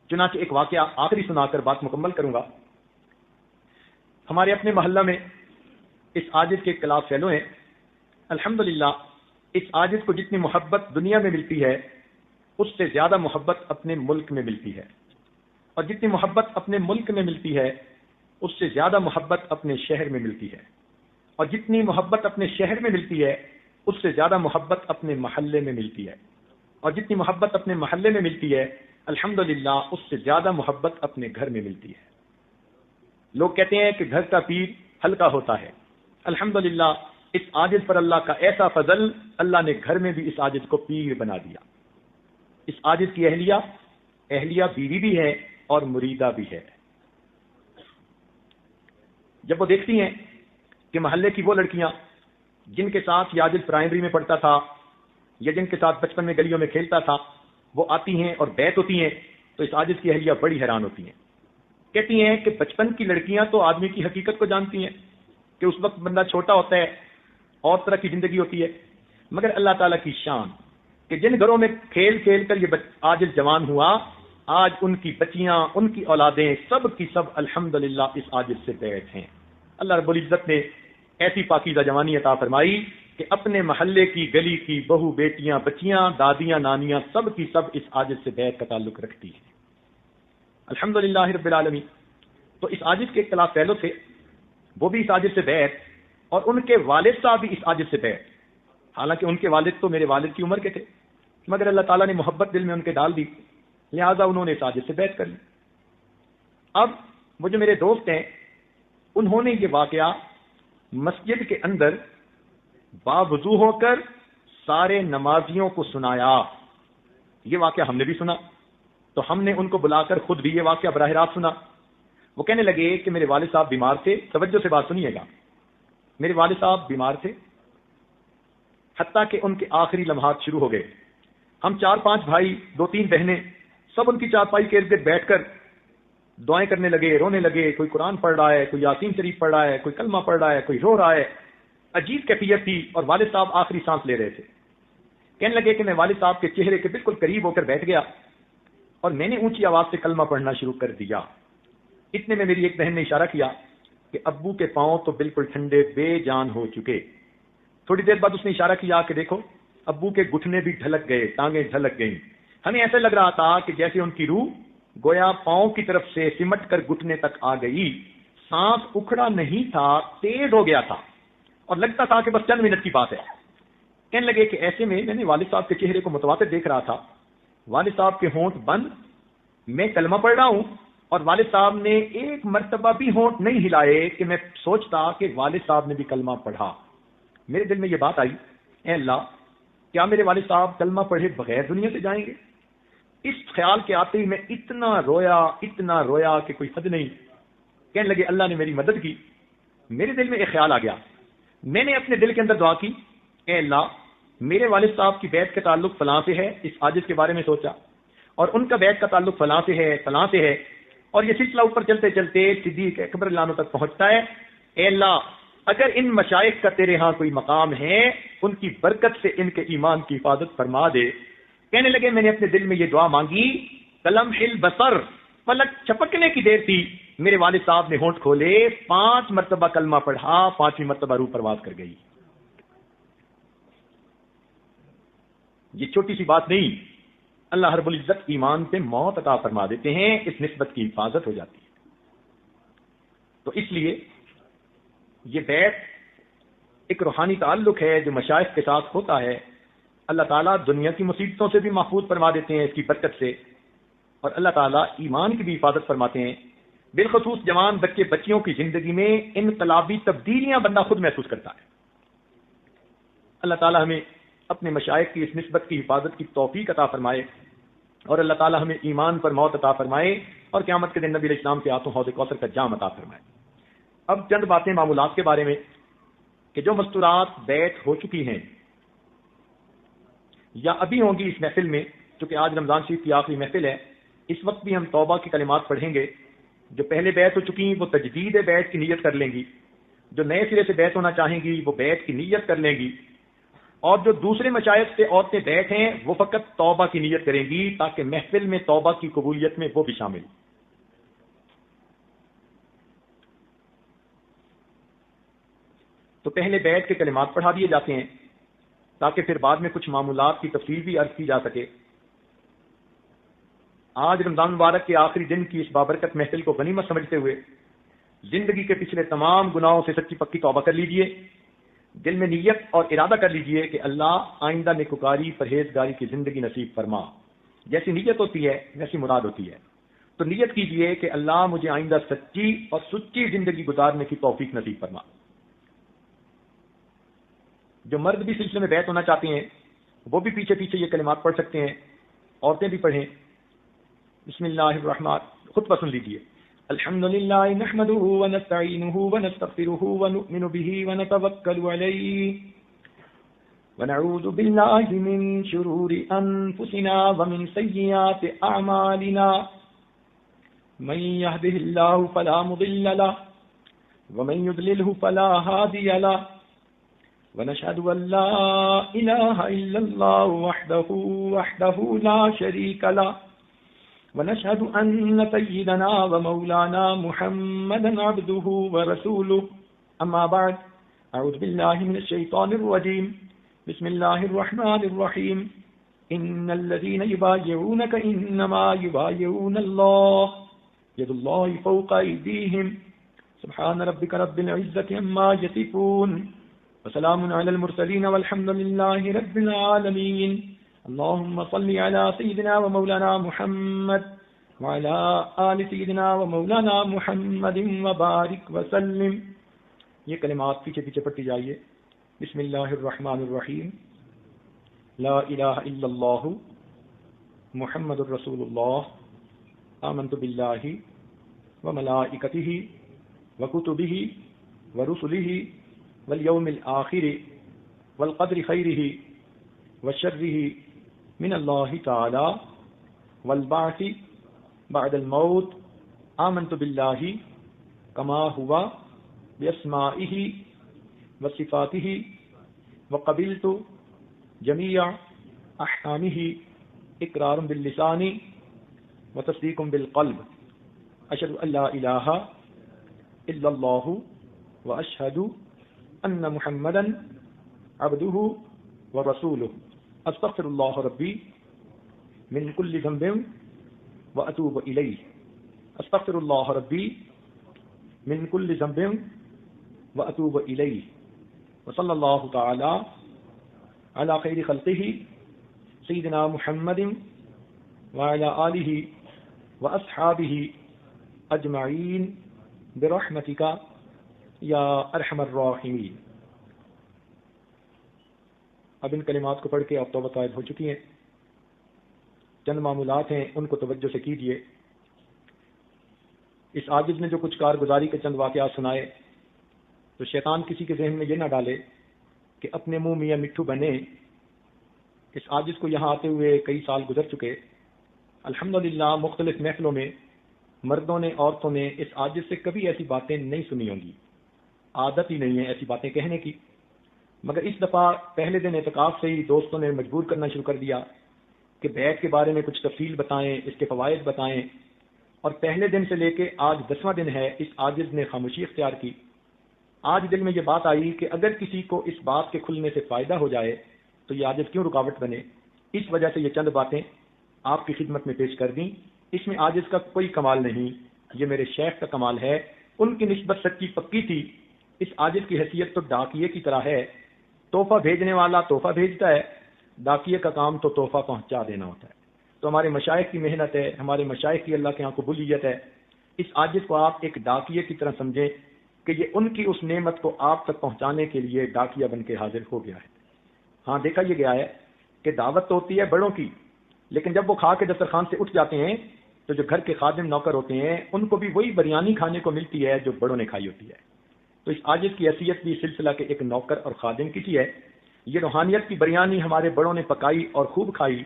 چنانچہ ایک واقعہ آخری سنا کر بات مکمل کروں گا۔ ہمارے اپنے محلہ میں اس عاجز کے کلاس فیلو ہیں۔ الحمدللہ اس عاجز کو جتنی محبت دنیا میں ملتی ہے اس سے زیادہ محبت اپنے ملک میں ملتی ہے، اور جتنی محبت اپنے ملک میں ملتی ہے اس سے زیادہ محبت اپنے شہر میں ملتی ہے، اور جتنی محبت اپنے شہر میں ملتی ہے اس سے زیادہ محبت اپنے محلے میں ملتی ہے، اور جتنی محبت اپنے محلے میں ملتی ہے الحمدللہ اس سے زیادہ محبت اپنے گھر میں ملتی ہے۔ لوگ کہتے ہیں کہ گھر کا پیر ہلکا ہوتا ہے، الحمدللہ اس عاجز پر اللہ کا ایسا فضل، اللہ نے گھر میں بھی اس عاجز کو پیر بنا دیا۔ اس عاجز کی اہلیہ بیوی بھی ہے اور مریدہ بھی ہے۔ جب وہ دیکھتی ہیں کہ محلے کی وہ لڑکیاں جن کے ساتھ یہ عاجز پرائمری میں پڑھتا تھا یا جن کے ساتھ بچپن میں گلیوں میں کھیلتا تھا وہ آتی ہیں اور بیعت ہوتی ہیں، تو اس عاجز کی اہلیہ بڑی حیران ہوتی ہیں۔ کہتی ہیں کہ بچپن کی لڑکیاں تو آدمی کی حقیقت کو جانتی ہیں کہ اس وقت بندہ چھوٹا ہوتا ہے اور طرح کی زندگی ہوتی ہے، مگر اللہ تعالیٰ کی شان کہ جن گھروں میں کھیل کھیل کر یہ عاجز جوان ہوا، آج ان کی بچیاں، ان کی اولادیں سب کی سب الحمدللہ اس عاجز سے بیعت ہیں۔ اللہ رب العزت نے ایسی پاکیزہ جوانی عطا فرمائی کہ اپنے محلے کی گلی کی بہو بیٹیاں بچیاں دادیاں نانیاں سب کی سب اس عاجز سے بیعت کا تعلق رکھتی ہیں، الحمدللہ رب العالمین۔ تو اس عاجز کے اختلاف پہلو تھے، وہ بھی اس عاجز سے بیعت، اور ان کے والد صاحب بھی اس عاجز سے بیعت۔ حالانکہ ان کے والد تو میرے والد کی عمر کے تھے، مگر اللہ تعالیٰ نے محبت دل میں ان کے ڈال دی، لہذا انہوں نے اس عاجز سے بیعت کر لی۔ اب وہ جو میرے دوست ہیں انہوں نے یہ واقعہ مسجد کے اندر باوضو ہو کر سارے نمازیوں کو سنایا۔ یہ واقعہ ہم نے بھی سنا، تو ہم نے ان کو بلا کر خود بھی یہ واقعہ براہ راست سنا۔ وہ کہنے لگے کہ میرے والد صاحب بیمار تھے، توجہ سے بات سنیے گا، میرے والد صاحب بیمار تھے حتیٰ کہ ان کے آخری لمحات شروع ہو گئے۔ ہم 4-5 بھائی 2-3 بہنیں سب ان کی چارپائی کے ارد گرد بیٹھ کر دعائیں کرنے لگے، رونے لگے، کوئی قرآن پڑھ رہا ہے، کوئی یاسین شریف پڑھ رہا ہے، کوئی کلمہ پڑھ رہا ہے، کوئی رو رہا ہے۔ عجیب کیفیت تھی، اور والد صاحب آخری سانس لے رہے تھے۔ کہنے لگے کہ میں والد صاحب کے چہرے کے بالکل قریب ہو کر بیٹھ گیا اور میں نے اونچی آواز سے کلمہ پڑھنا شروع کر دیا۔ اتنے میں میری ایک بہن نے اشارہ کیا کہ ابو کے پاؤں تو بالکل ٹھنڈے بے جان ہو چکے۔ تھوڑی دیر بعد اس نے اشارہ کیا کہ دیکھو ابو کے گھٹنے بھی ڈھلک گئے، ٹانگیں ڈھلک گئیں۔ ہمیں ایسے لگ رہا تھا کہ جیسے ان کی روح گویا پاؤں کی طرف سے سمٹ کر گھٹنے تک آ گئی، سانس اکھڑا نہیں تھا، تیز ہو گیا تھا اور لگتا تھا کہ بس چند منٹ کی بات ہے۔ کہنے لگے کہ ایسے میں نے والد صاحب کے چہرے کو متواتر دیکھ رہا تھا، والد صاحب کے ہونٹ بند، میں کلمہ پڑھ رہا ہوں اور والد صاحب نے ایک مرتبہ بھی ہونٹ نہیں ہلائے کہ میں سوچتا کہ والد صاحب نے بھی کلمہ پڑھا۔ میرے دل میں یہ بات آئی، اے اللہ کیا میرے والد صاحب کلمہ پڑھے بغیر دنیا سے جائیں گے؟ اس خیال کے آتے ہی میں اتنا رویا کہ کوئی حد نہیں۔ کہنے لگے اللہ نے میری مدد کی۔ میرے دل میں ایک خیال آ گیا، میں نے اپنے دل کے اندر دعا کی، اے اللہ میرے والد صاحب کی بیعت کا تعلق فلاں سے ہے، اس عاجز کے بارے میں سوچا، اور ان کا بیعت کا تعلق فلاں سے ہے، اور یہ سلسلہ اوپر چلتے چلتے صدیق اکبر اللہ عنہ تک پہنچتا ہے۔ اے اللہ اگر ان مشائخ کا تیرے ہاں کوئی مقام ہے، ان کی برکت سے ان کے ایمان کی حفاظت فرما دے۔ کہنے لگے میں نے اپنے دل میں یہ دعا مانگی، قلم حل بصر، پلک چھپکنے کی دیر تھی، میرے والد صاحب نے ہونٹ کھولے، 5 مرتبہ کلمہ پڑھا، 5ویں مرتبہ روح پرواز کر گئی۔ یہ چھوٹی سی بات نہیں، اللہ رب العزت ایمان پہ موت عطا فرما دیتے ہیں، اس نسبت کی حفاظت ہو جاتی ہے۔ تو اس لیے یہ بیعت ایک روحانی تعلق ہے جو مشائخ کے ساتھ ہوتا ہے۔ اللہ تعالیٰ دنیا کی مصیبتوں سے بھی محفوظ فرما دیتے ہیں اس کی برکت سے، اور اللہ تعالیٰ ایمان کی بھی حفاظت فرماتے ہیں۔ بالخصوص جوان بچے بچیوں کی زندگی میں انقلابی تبدیلیاں بندہ خود محسوس کرتا ہے۔ اللہ تعالیٰ ہمیں اپنے مشائخ کی اس نسبت کی حفاظت کی توفیق عطا فرمائے، اور اللہ تعالیٰ ہمیں ایمان پر موت عطا فرمائے، اور قیامت کے دن نبی علیہ السلام کے ہاتھوں حوض کوثر کا جام عطا فرمائے۔ اب چند باتیں معمولات کے بارے میں کہ جو مستورات بیعت ہو چکی ہیں یا ابھی ہوں گی اس محفل میں، چونکہ آج رمضان شریف کی آخری محفل ہے، اس وقت بھی ہم توبہ کی کلمات پڑھیں گے۔ جو پہلے بیعت ہو چکی ہیں وہ تجدید بیعت کی نیت کر لیں گی، جو نئے سرے سے بیعت ہونا چاہیں گی وہ بیعت کی نیت کر لیں گی، اور جو دوسرے مشائخ سے عورتیں بیعت ہیں وہ فقط توبہ کی نیت کریں گی تاکہ محفل میں توبہ کی قبولیت میں وہ بھی شامل۔ تو پہلے بیعت کے کلمات پڑھا دیے جاتے ہیں تاکہ پھر بعد میں کچھ معمولات کی تفصیل بھی عرض کی جا سکے۔ آج رمضان مبارک کے آخری دن کی اس بابرکت محفل کو غنیمت سمجھتے ہوئے زندگی کے پچھلے تمام گناہوں سے سچی پکی توبہ کر لیجئے، دل میں نیت اور ارادہ کر لیجئے کہ اللہ آئندہ نیکوکاری پرہیزگاری کی زندگی نصیب فرما۔ جیسی نیت ہوتی ہے ویسی مراد ہوتی ہے، تو نیت کیجئے کہ اللہ مجھے آئندہ سچی اور سچی زندگی گزارنے کی توفیق نصیب فرما۔ جو مرد بھی سلسلے میں بیعت ہونا چاہتے ہیں وہ بھی پیچھے پیچھے یہ کلمات پڑھ سکتے ہیں، عورتیں بھی پڑھیں۔ بسم اللہ الرحمن، خود پسند لیجئے۔ الحمدللہ نحمده ونستعینه ونستغفره ونؤمن به ونتوکل علیہ ونعوذ باللہ من شرور انفسنا ومن سیئات اعمالنا من يهده الله فلا مضل له ومن يضلله فلا هادي له ونشهد أن لا إله إلا الله وحده لا شريك له ونشهد أن سيدنا ومولانا محمدا عبده ورسوله أما بعد أعوذ بالله من الشيطان الرجيم بسم الله الرحمن الرحيم إن الذين يبايعونك إنما يبايعون الله يد الله فوق أيديهم سبحان ربك رب العزة عما يصفون وسلام على المرسلين والحمد لله رب العالمين اللهم صل على سيدنا ومولانا محمد وعلى آل سيدنا ومولانا محمد وبارك وسلم۔ یہ کلمات پیچھے پیچھے پڑھتی جائیے۔ بسم اللہ الرحمن الرحیم، لا الہ الا اللہ محمد الرسول اللہ آمنت باللہ وملائکتہ وکتبہ ورسلہ والیوم الآخر والقدر خیرہ وشرہ من اللہ تعالی والبعث بعد الموت آمنت باللہ کما ہوا باسمائہ وصفاتہ وقبلت جمیع احکامہ اقرار باللسان وتصدیق بالقلب اشہد ان لا الہ الا اللہ واشہد ان محمدا عبدہ ورسولہ استغفر اللہ ربی من کل ذنب واتوب الیہ استغفر اللہ ربی من کل ذنب واتوب الیہ وصلی اللہ تعالی علی خیر خلقہ سیدنا محمد وعلی آلہ واصحابہ اجمعین برحمتک یا ارحم الراحمین۔ اب ان کلمات کو پڑھ کے آپ توبہ طائب ہو چکی ہیں، چند معمولات ہیں ان کو توجہ سے کیجیے۔ اس عاجز نے جو کچھ کارگزاری کے چند واقعات سنائے تو شیطان کسی کے ذہن میں یہ نہ ڈالے کہ اپنے منہ میاں مٹھو بنے۔ اس عاجز کو یہاں آتے ہوئے کئی سال گزر چکے، الحمدللہ مختلف محفلوں میں مردوں نے عورتوں نے اس عاجز سے کبھی ایسی باتیں نہیں سنی ہوں گی، عادت ہی نہیں ہے ایسی باتیں کہنے کی، مگر اس دفعہ پہلے دن اعتکاف سے ہی دوستوں نے مجبور کرنا شروع کر دیا کہ بیعت کے بارے میں کچھ تفصیل بتائیں، اس کے فوائد بتائیں، اور پہلے دن سے لے کے آج 10واں دن ہے اس عاجز نے خاموشی اختیار کی۔ آج دل میں یہ بات آئی کہ اگر کسی کو اس بات کے کھلنے سے فائدہ ہو جائے تو یہ عاجز کیوں رکاوٹ بنے، اس وجہ سے یہ چند باتیں آپ کی خدمت میں پیش کر دیں۔ اس میں عاجز کا کوئی کمال نہیں، یہ میرے شیخ کا کمال ہے، ان کی نسبت سچی پکی تھی۔ اس عاجز کی حیثیت تو ڈاکیے کی طرح ہے، تحفہ بھیجنے والا تحفہ بھیجتا ہے، ڈاکیے کا کام تو تحفہ پہنچا دینا ہوتا ہے۔ تو ہمارے مشائخ کی محنت ہے، ہمارے مشائخ کی اللہ کے یہاں قبولیت ہے۔ اس عاجز کو آپ ایک ڈاکیے کی طرح سمجھیں کہ یہ ان کی اس نعمت کو آپ تک پہنچانے کے لیے ڈاکیہ بن کے حاضر ہو گیا ہے۔ ہاں دیکھا یہ گیا ہے کہ دعوت تو ہوتی ہے بڑوں کی، لیکن جب وہ کھا کے دسترخوان سے اٹھ جاتے ہیں تو جو گھر کے خادم نوکر ہوتے ہیں ان کو بھی وہی بریانی کھانے کو ملتی ہے جو بڑوں نے کھائی ہوتی ہے۔ تو اس عاجز کی حیثیت بھی سلسلہ کے ایک نوکر اور خادم کی سی ہے۔ یہ روحانیت کی بریانی ہمارے بڑوں نے پکائی اور خوب کھائی،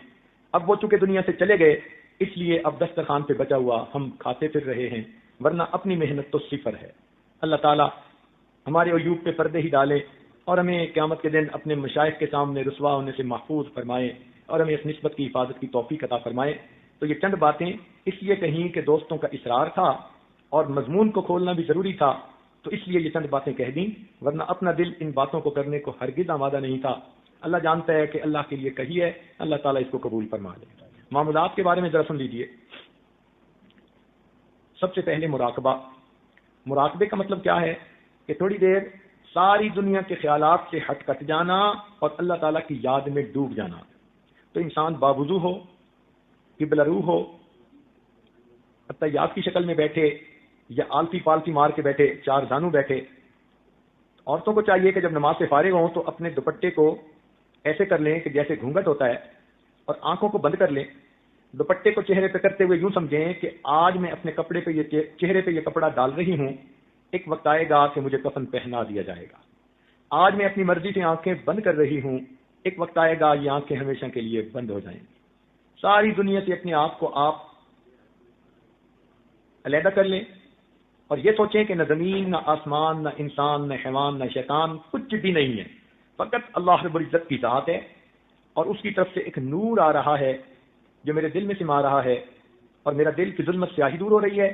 اب وہ چونکہ دنیا سے چلے گئے اس لیے اب دسترخوان پہ بچا ہوا ہم کھاتے پھر رہے ہیں، ورنہ اپنی محنت تو صفر ہے۔ اللہ تعالیٰ ہمارے عیوب پہ پردے ہی ڈالے اور ہمیں قیامت کے دن اپنے مشائخ کے سامنے رسوا ہونے سے محفوظ فرمائے اور ہمیں اس نسبت کی حفاظت کی توفیق عطا فرمائے۔ تو یہ چند باتیں اس لیے کہیں کہ دوستوں کا اصرار تھا اور مضمون کو کھولنا بھی ضروری تھا، تو اس لیے یہ چند باتیں کہہ دیں، ورنہ اپنا دل ان باتوں کو کرنے کو ہرگز آمادہ نہیں تھا۔ اللہ جانتا ہے کہ اللہ کے لیے کہی ہے، اللہ تعالیٰ اس کو قبول فرما لے۔ معمولات کے بارے میں ذرا سن لیجیے۔ سب سے پہلے مراقبہ۔ مراقبے کا مطلب کیا ہے کہ تھوڑی دیر ساری دنیا کے خیالات سے ہٹ کٹ جانا اور اللہ تعالیٰ کی یاد میں ڈوب جانا۔ تو انسان باوضو ہو، قبلہ رو ہو، اتحیات کی شکل میں بیٹھے یا آلتی پالتی مار کے بیٹھے، چار زانو بیٹھے۔ عورتوں کو چاہیے کہ جب نماز سے فارغ ہوں تو اپنے دوپٹے کو ایسے کر لیں کہ جیسے گھونگھٹ ہوتا ہے اور آنکھوں کو بند کر لیں، دوپٹے کو چہرے پہ کرتے ہوئے یوں سمجھیں کہ آج میں اپنے کپڑے پہ چہرے پہ یہ کپڑا ڈال رہی ہوں، ایک وقت آئے گا کہ مجھے کفن پہنا دیا جائے گا۔ آج میں اپنی مرضی سے آنکھیں بند کر رہی ہوں، ایک وقت آئے گا یہ آنکھیں ہمیشہ کے لیے بند ہو جائیں گی۔ ساری دنیا سے اپنے آپ کو آپ علیحدہ کر لیں اور یہ سوچیں کہ نہ زمین، نہ آسمان، نہ انسان، نہ حیوان، نہ شیطان، کچھ بھی نہیں ہے، فقط اللہ رب العزت کی ذات ہے اور اس کی طرف سے ایک نور آ رہا ہے جو میرے دل میں سما رہا ہے، اور میرا دل کی ظلمت سیاہی دور ہو رہی ہے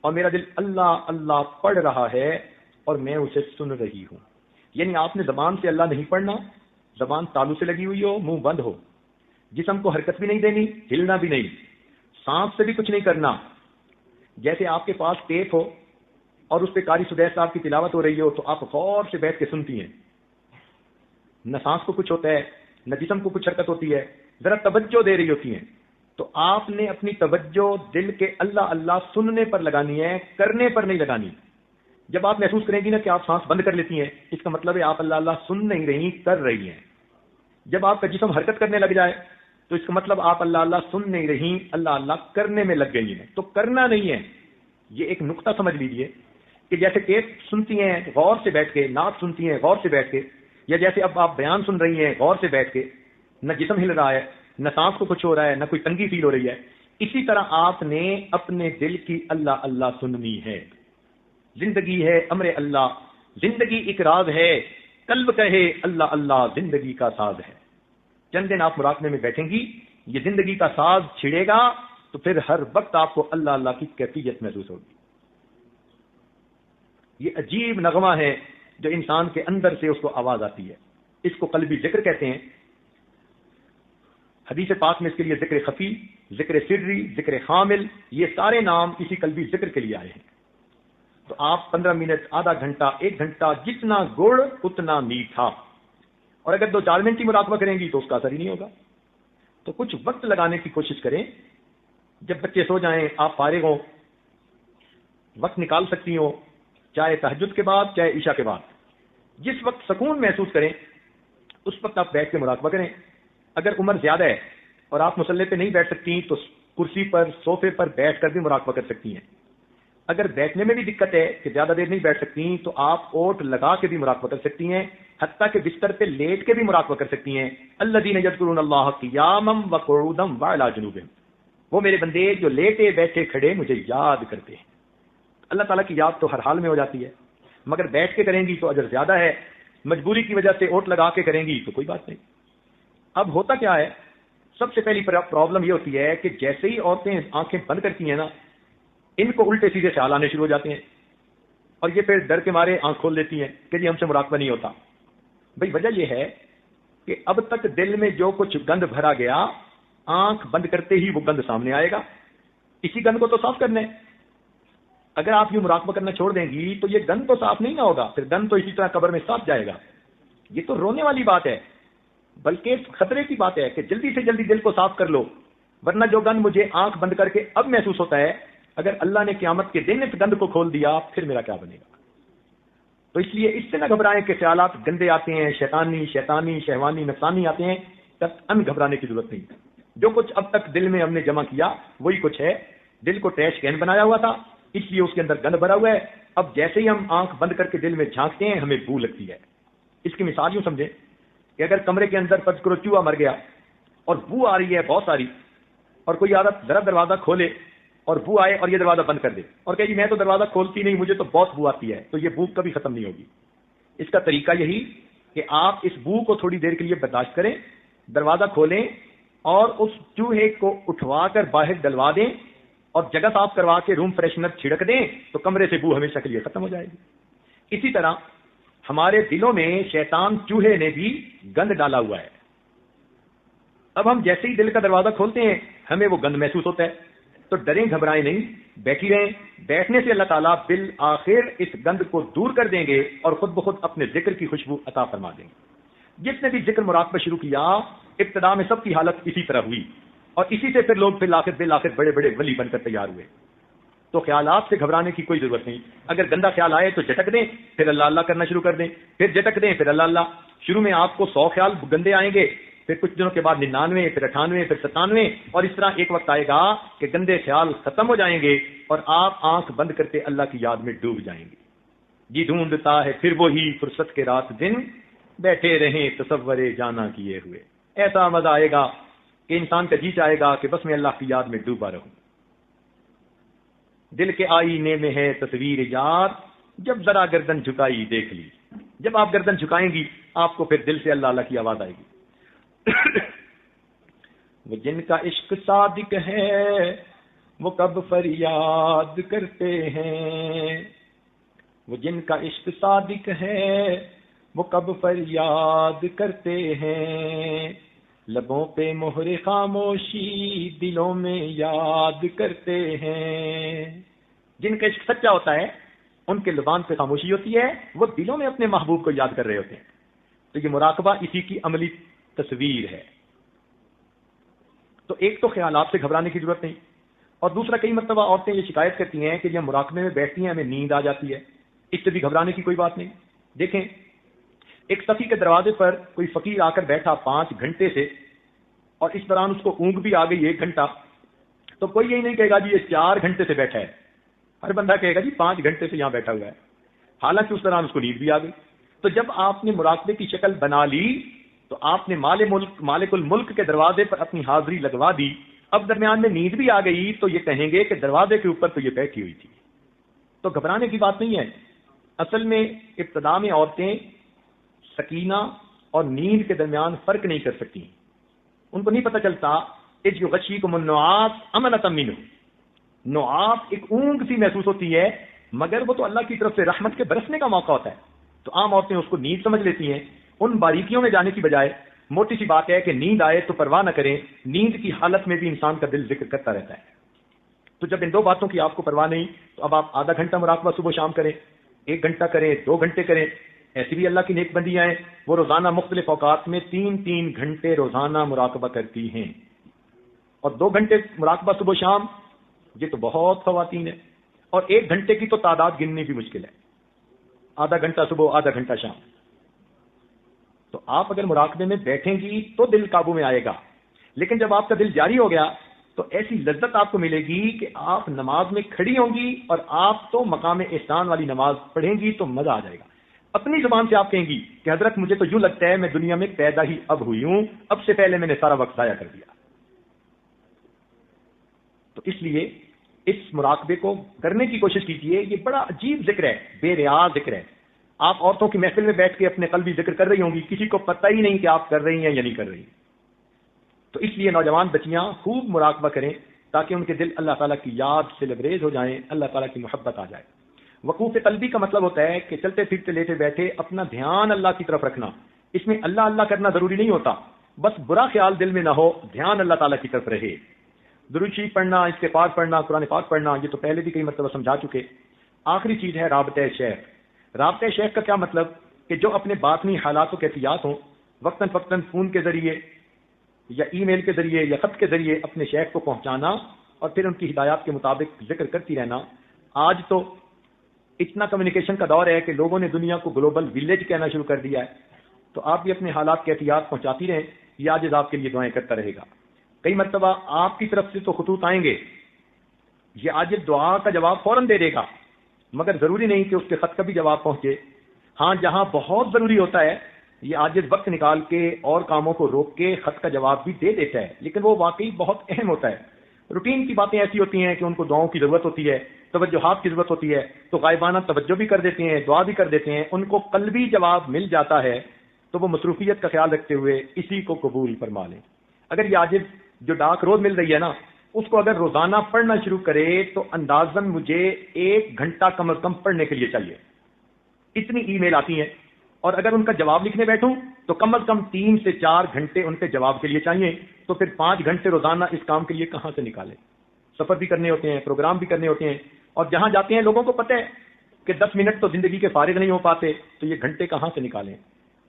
اور میرا دل اللہ اللہ پڑھ رہا ہے اور میں اسے سن رہی ہوں۔ یعنی آپ نے زبان سے اللہ نہیں پڑھنا، زبان تالو سے لگی ہوئی ہو، منہ بند ہو، جسم کو حرکت بھی نہیں دینی، ہلنا بھی نہیں، سانس سے بھی کچھ نہیں کرنا۔ جیسے آپ کے پاس ٹیپ ہو اور اس پہ قاری سدیس صاحب کی تلاوت ہو رہی ہو تو آپ غور سے بیٹھ کے سنتی ہیں، نہ سانس کو کچھ ہوتا ہے نہ جسم کو کچھ حرکت ہوتی ہے، ذرا توجہ دے رہی ہوتی ہیں۔ تو آپ نے اپنی توجہ دل کے اللہ اللہ سننے پر لگانی ہے، کرنے پر نہیں لگانی۔ جب آپ محسوس کریں گی نا کہ آپ سانس بند کر لیتی ہیں، اس کا مطلب ہے آپ اللہ اللہ سن نہیں رہی، کر رہی ہیں۔ جب آپ کا جسم حرکت کرنے لگ جائے تو اس کا مطلب آپ اللہ اللہ سن نہیں رہی، اللہ اللہ کرنے میں لگ گئی ہیں۔ تو کرنا نہیں ہے، یہ ایک نقطہ سمجھ لیجئے کہ جیسے ٹیپ سنتی ہیں غور سے بیٹھ کے، نعت سنتی ہیں غور سے بیٹھ کے، یا جیسے اب آپ بیان سن رہی ہیں غور سے بیٹھ کے، نہ جسم ہل رہا ہے نہ سانس کو کچھ ہو رہا ہے نہ کوئی تنگی فیل ہو رہی ہے، اسی طرح آپ نے اپنے دل کی اللہ اللہ سننی ہے۔ زندگی ہے امر اللہ، زندگی ایک راز ہے، قلب کہے اللہ اللہ زندگی کا ساز ہے۔ چند دن آپ مراقبے میں بیٹھیں گی، یہ زندگی کا ساز چھڑے گا تو پھر ہر وقت آپ کو اللہ اللہ کی کیفیت محسوس ہوگی۔ یہ عجیب نغمہ ہے جو انسان کے اندر سے اس کو آواز آتی ہے، اس کو قلبی ذکر کہتے ہیں۔ حدیث پاک میں اس کے لیے ذکر خفی، ذکر سری، ذکر خامل، یہ سارے نام اسی قلبی ذکر کے لیے آئے ہیں۔ تو آپ 15 منٹ، آدھا گھنٹہ، 1 گھنٹہ، جتنا گڑ اتنا میٹھا، اور اگر 2-4 منٹ ہی مراقبہ کریں گی تو اس کا اثر ہی نہیں ہوگا۔ تو کچھ وقت لگانے کی کوشش کریں، جب بچے سو جائیں، آپ فارغ ہوں، وقت نکال سکتی ہوں، چاہے تہجد کے بعد، چاہے عشاء کے بعد، جس وقت سکون محسوس کریں اس وقت آپ بیٹھ کے مراقبہ کریں۔ اگر عمر زیادہ ہے اور آپ مصلی پہ نہیں بیٹھ سکتی تو کرسی پر، صوفے پر بیٹھ کر بھی مراقبہ کر سکتی ہیں۔ اگر بیٹھنے میں بھی دقت ہے کہ زیادہ دیر نہیں بیٹھ سکتی تو آپ اوٹ لگا کے بھی مراقبہ کر سکتی ہیں، حتیٰ کہ بستر پہ لیٹ کے بھی مراقبہ کر سکتی ہیں۔ الذین یذکرون اللہ قیاما وقعودا وعلی جنوبہم، وہ میرے بندے جو لیٹے بیٹھے کھڑے مجھے یاد کرتے ہیں۔ اللہ تعالیٰ کی یاد تو ہر حال میں ہو جاتی ہے، مگر بیٹھ کے کریں گی تو اجر زیادہ ہے، مجبوری کی وجہ سے اوٹ لگا کے کریں گی تو کوئی بات نہیں۔ اب ہوتا کیا ہے، سب سے پہلی پرابلم یہ ہوتی ہے کہ جیسے ہی عورتیں آنکھیں بند کرتی ہیں نا، ان کو الٹے سیدھے خیال آنے شروع ہو جاتے ہیں، اور یہ پھر ڈر کے مارے آنکھ کھول دیتی ہیں کہ جی ہم سے مراقبہ نہیں ہوتا۔ بھئی وجہ یہ ہے کہ اب تک دل میں جو کچھ گند بھرا گیا، آنکھ بند کرتے ہی وہ گند سامنے آئے گا، اسی گند کو تو صاف کرنا ہے۔ اگر آپ یوں مراقبہ کرنا چھوڑ دیں گی تو یہ گند تو صاف نہیں نہ ہوگا، پھر گند تو اسی طرح قبر میں صاف جائے گا۔ یہ تو رونے والی بات ہے، بلکہ خطرے کی بات ہے کہ جلدی سے جلدی دل کو صاف کر لو، ورنہ جو گند مجھے آنکھ بند کر کے اب محسوس ہوتا ہے، اگر اللہ نے قیامت کے دن اس گند کو کھول دیا پھر میرا کیا بنے گا؟ تو اس لیے اس سے نہ گھبرائیں کہ خیالات گندے آتے ہیں، شیطانی، شہوانی، نفسانی آتے ہیں، تب گھبرانے کی ضرورت نہیں۔ جو کچھ اب تک دل میں ہم نے جمع کیا وہی کچھ ہے، دل کو ٹریش کین بنایا ہوا تھا، اس لیے اس کے اندر گند بھرا ہوا ہے۔ اب جیسے ہی ہم آنکھ بند کر کے دل میں جھانکتے ہیں ہمیں بو لگتی ہے۔ اس کی مثال یوں سمجھیں کہ اگر کمرے کے اندر فرض کرو چوہا مر گیا اور بو آ رہی ہے بہت ساری، اور کوئی عادت ذرا دروازہ کھولے اور بو آئے اور یہ دروازہ بند کر دے اور کہ جی میں تو دروازہ کھولتی نہیں، مجھے تو بہت بو آتی ہے، تو یہ بو کبھی ختم نہیں ہوگی۔ اس کا طریقہ یہی کہ آپ اس بو کو تھوڑی دیر کے لیے برداشت کریں، دروازہ کھولیں اور اس چوہے کو اٹھوا کر باہر ڈلوا دیں اور جگہ صاف کروا کے روم فریشنر چھڑک دیں تو کمرے سے بو ہمیشہ کے لیے ختم ہو جائے گی۔ اسی طرح ہمارے دلوں میں شیطان چوہے نے بھی گند ڈالا ہوا ہے۔ اب ہم جیسے ہی دل کا دروازہ کھولتے ہیں ہمیں وہ گند محسوس ہوتا ہے، تو ڈریں گھبرائیں نہیں، بیٹھی رہیں۔ بیٹھنے سے اللہ تعالیٰ بالآخر اس گند کو دور کر دیں گے اور خود بخود اپنے ذکر کی خوشبو عطا فرما دیں گے۔ جس نے بھی ذکر مراقبہ شروع کیا، ابتدا میں سب کی حالت اسی طرح ہوئی، اور اسی سے پھر لوگ بالآخر بڑے بڑے ولی بن کر تیار ہوئے۔ تو خیالات سے گھبرانے کی کوئی ضرورت نہیں۔ اگر گندا خیال آئے تو جھٹک دیں، پھر اللہ اللہ کرنا شروع کر دیں، پھر جھٹک دیں، پھر اللہ اللہ۔ شروع میں آپ کو 100 خیال گندے آئیں گے، پھر کچھ دنوں کے بعد 99، پھر 98، پھر 97، اور اس طرح ایک وقت آئے گا کہ گندے خیال ختم ہو جائیں گے اور آپ آنکھ بند کرتے اللہ کی یاد میں ڈوب جائیں گے۔ جی ڈھونڈتا ہے پھر وہی فرصت کے رات دن، بیٹھے رہیں تصور جانا کیے ہوئے۔ ایسا مزہ آئے گا کہ انسان کا جی چاہے گا کہ بس میں اللہ کی یاد میں ڈوبا رہوں۔ دل کے آئینے میں ہے تصویر یار، جب ذرا گردن جھکائی دیکھ لی۔ جب آپ گردن جھکائیں گی آپ کو پھر دل سے اللہ اللہ کی آواز آئے گی۔ وہ جن کا عشق صادق ہے وہ کب فریاد کرتے ہیں، وہ جن کا عشق صادق ہے وہ کب فریاد کرتے ہیں، لبوں پہ مہر خاموشی دلوں میں یاد کرتے ہیں۔ جن کا عشق سچا ہوتا ہے ان کے زبان پہ خاموشی ہوتی ہے، وہ دلوں میں اپنے محبوب کو یاد کر رہے ہوتے ہیں۔ تو یہ مراقبہ اسی کی عملی تصویر ہے۔ تو ایک تو خیالات سے گھبرانے کی ضرورت نہیں، اور دوسرا کئی مرتبہ عورتیں یہ شکایت کرتی ہیں کہ جب مراقبے میں بیٹھتی ہیں ہمیں نیند آ جاتی ہے، اس سے بھی گھبرانے کی کوئی بات نہیں۔ دیکھیں ایک صفی کے دروازے پر کوئی فقیر آ کر بیٹھا 5 گھنٹے سے، اور اس دوران اس کو اونگ بھی آ گئی 1 گھنٹہ، تو کوئی یہی نہیں کہے گا جی یہ 4 گھنٹے سے بیٹھا ہے، ہر بندہ کہے گا جی 5 گھنٹے سے یہاں بیٹھا ہوا ہے، حالانکہ اس دوران اس کو نیند بھی آ گئی۔ تو جب آپ نے مراقبے کی شکل بنا لی تو آپ نے مالک الملک کے دروازے پر اپنی حاضری لگوا دی، اب درمیان میں نیند بھی آ گئی تو یہ کہیں گے کہ دروازے کے اوپر تو یہ بیٹھی ہوئی تھی۔ تو گھبرانے کی بات نہیں ہے۔ اصل میں ابتدا میں عورتیں سکینہ اور نیند کے درمیان فرق نہیں کر سکتی، ان کو نہیں پتہ چلتا اذ یغشیکم النعاس امنۃ منہ، نعاس ایک اونگ سی محسوس ہوتی ہے مگر وہ تو اللہ کی طرف سے رحمت کے برسنے کا موقع ہوتا ہے. تو عام عورتیں اس کو نیند سمجھ لیتی ہیں. ان باریکیوں میں جانے کی بجائے موٹی سی بات ہے کہ نیند آئے تو پرواہ نہ کریں. نیند کی حالت میں بھی انسان کا دل ذکر کرتا رہتا ہے. تو جب ان دو باتوں کی آپ کو پرواہ نہیں تو اب آپ آدھا گھنٹہ مراقبہ صبح شام کریں, 1 گھنٹہ کریں, 2 گھنٹے کریں. ایسی بھی اللہ کی نیک بندیاں ہیں, وہ روزانہ مختلف اوقات میں 3 گھنٹے روزانہ مراقبہ کرتی ہیں. اور 2 گھنٹے مراقبہ صبح شام, یہ تو بہت خواتین ہے. اور 1 گھنٹے کی تو تعداد گننی بھی مشکل ہے. آدھا گھنٹہ صبح, آدھا گھنٹہ شام. تو آپ اگر مراقبے میں بیٹھیں گی تو دل قابو میں آئے گا. لیکن جب آپ کا دل جاری ہو گیا تو ایسی لذت آپ کو ملے گی کہ آپ نماز میں کھڑی ہوں گی اور آپ تو مقام احسان والی نماز پڑھیں گی تو مزہ آ جائے گا. اپنی زبان سے آپ کہیں گی کہ حضرت مجھے تو یوں لگتا ہے میں دنیا میں پیدا ہی اب ہوئی ہوں, اب سے پہلے میں نے سارا وقت ضائع کر دیا. تو اس لیے اس مراقبے کو کرنے کی کوشش کیجیے. یہ بڑا عجیب ذکر ہے, بے ریاض ذکر ہے. آپ عورتوں کی محفل میں بیٹھ کے اپنے قلبی ذکر کر رہی ہوں گی, کسی کو پتہ ہی نہیں کہ آپ کر رہی ہیں یا نہیں کر رہی. تو اس لیے نوجوان بچیاں خوب مراقبہ کریں تاکہ ان کے دل اللہ تعالیٰ کی یاد سے لبریز ہو جائیں, اللہ تعالیٰ کی محبت آ جائے. وقوف قلبی کا مطلب ہوتا ہے کہ چلتے پھرتے لیٹے بیٹھے اپنا دھیان اللہ کی طرف رکھنا. اس میں اللہ اللہ کرنا ضروری نہیں ہوتا, بس برا خیال دل میں نہ ہو, دھیان اللہ تعالیٰ کی طرف رہے. درود شریف پڑھنا, استغفار پڑھنا, قرآن پاک پڑھنا, یہ تو پہلے بھی کئی مرتبہ سمجھا چکے. آخری چیز ہے رابطہ شیخ. رابطہ شیخ کا کیا مطلب کہ جو اپنے باطنی حالات و کیفیات ہوں وقتاً فوقتاً فون کے ذریعے یا ای میل کے ذریعے یا خط کے ذریعے اپنے شیخ کو پہنچانا اور پھر ان کی ہدایات کے مطابق ذکر کرتی رہنا. آج تو اتنا کمیونیکیشن کا دور ہے کہ لوگوں نے دنیا کو گلوبل ویلیج کہنا شروع کر دیا ہے. تو آپ بھی اپنے حالات کیفیات پہنچاتی رہیں, یہ عاجز آپ کے لیے دعائیں کرتا رہے گا. کئی مرتبہ آپ کی طرف سے تو خطوط آئیں گے, یہ عاجز دعا کا جواب فوراً دے دے گا, مگر ضروری نہیں کہ اس کے خط کا بھی جواب پہنچے. ہاں جہاں بہت ضروری ہوتا ہے یہ عاجز وقت نکال کے اور کاموں کو روک کے خط کا جواب بھی دے دیتا ہے, لیکن وہ واقعی بہت اہم ہوتا ہے. روٹین کی باتیں ایسی ہوتی ہیں کہ ان کو دعاؤں کی ضرورت ہوتی ہے, توجہات کی ضرورت ہوتی ہے, تو غائبانہ توجہ بھی کر دیتے ہیں, دعا بھی کر دیتے ہیں. ان کو قلبی جواب مل جاتا ہے تو وہ مصروفیت کا خیال رکھتے ہوئے اسی کو قبول فرما لیں. اگر یہ عاجز جو ڈاک روز مل رہی ہے نا, اس کو اگر روزانہ پڑھنا شروع کرے تو اندازاً مجھے 1 گھنٹہ کم از کم پڑھنے کے لیے چاہیے. اتنی ای میل آتی ہیں, اور اگر ان کا جواب لکھنے بیٹھوں تو کم از کم 3 سے 4 گھنٹے ان کے جواب کے لیے چاہیے. تو پھر 5 گھنٹے روزانہ اس کام کے لیے کہاں سے نکالیں؟ سفر بھی کرنے ہوتے ہیں, پروگرام بھی کرنے ہوتے ہیں, اور جہاں جاتے ہیں لوگوں کو پتہ ہے کہ 10 منٹ تو زندگی کے فارغ نہیں ہو پاتے, تو یہ گھنٹے کہاں سے نکالیں؟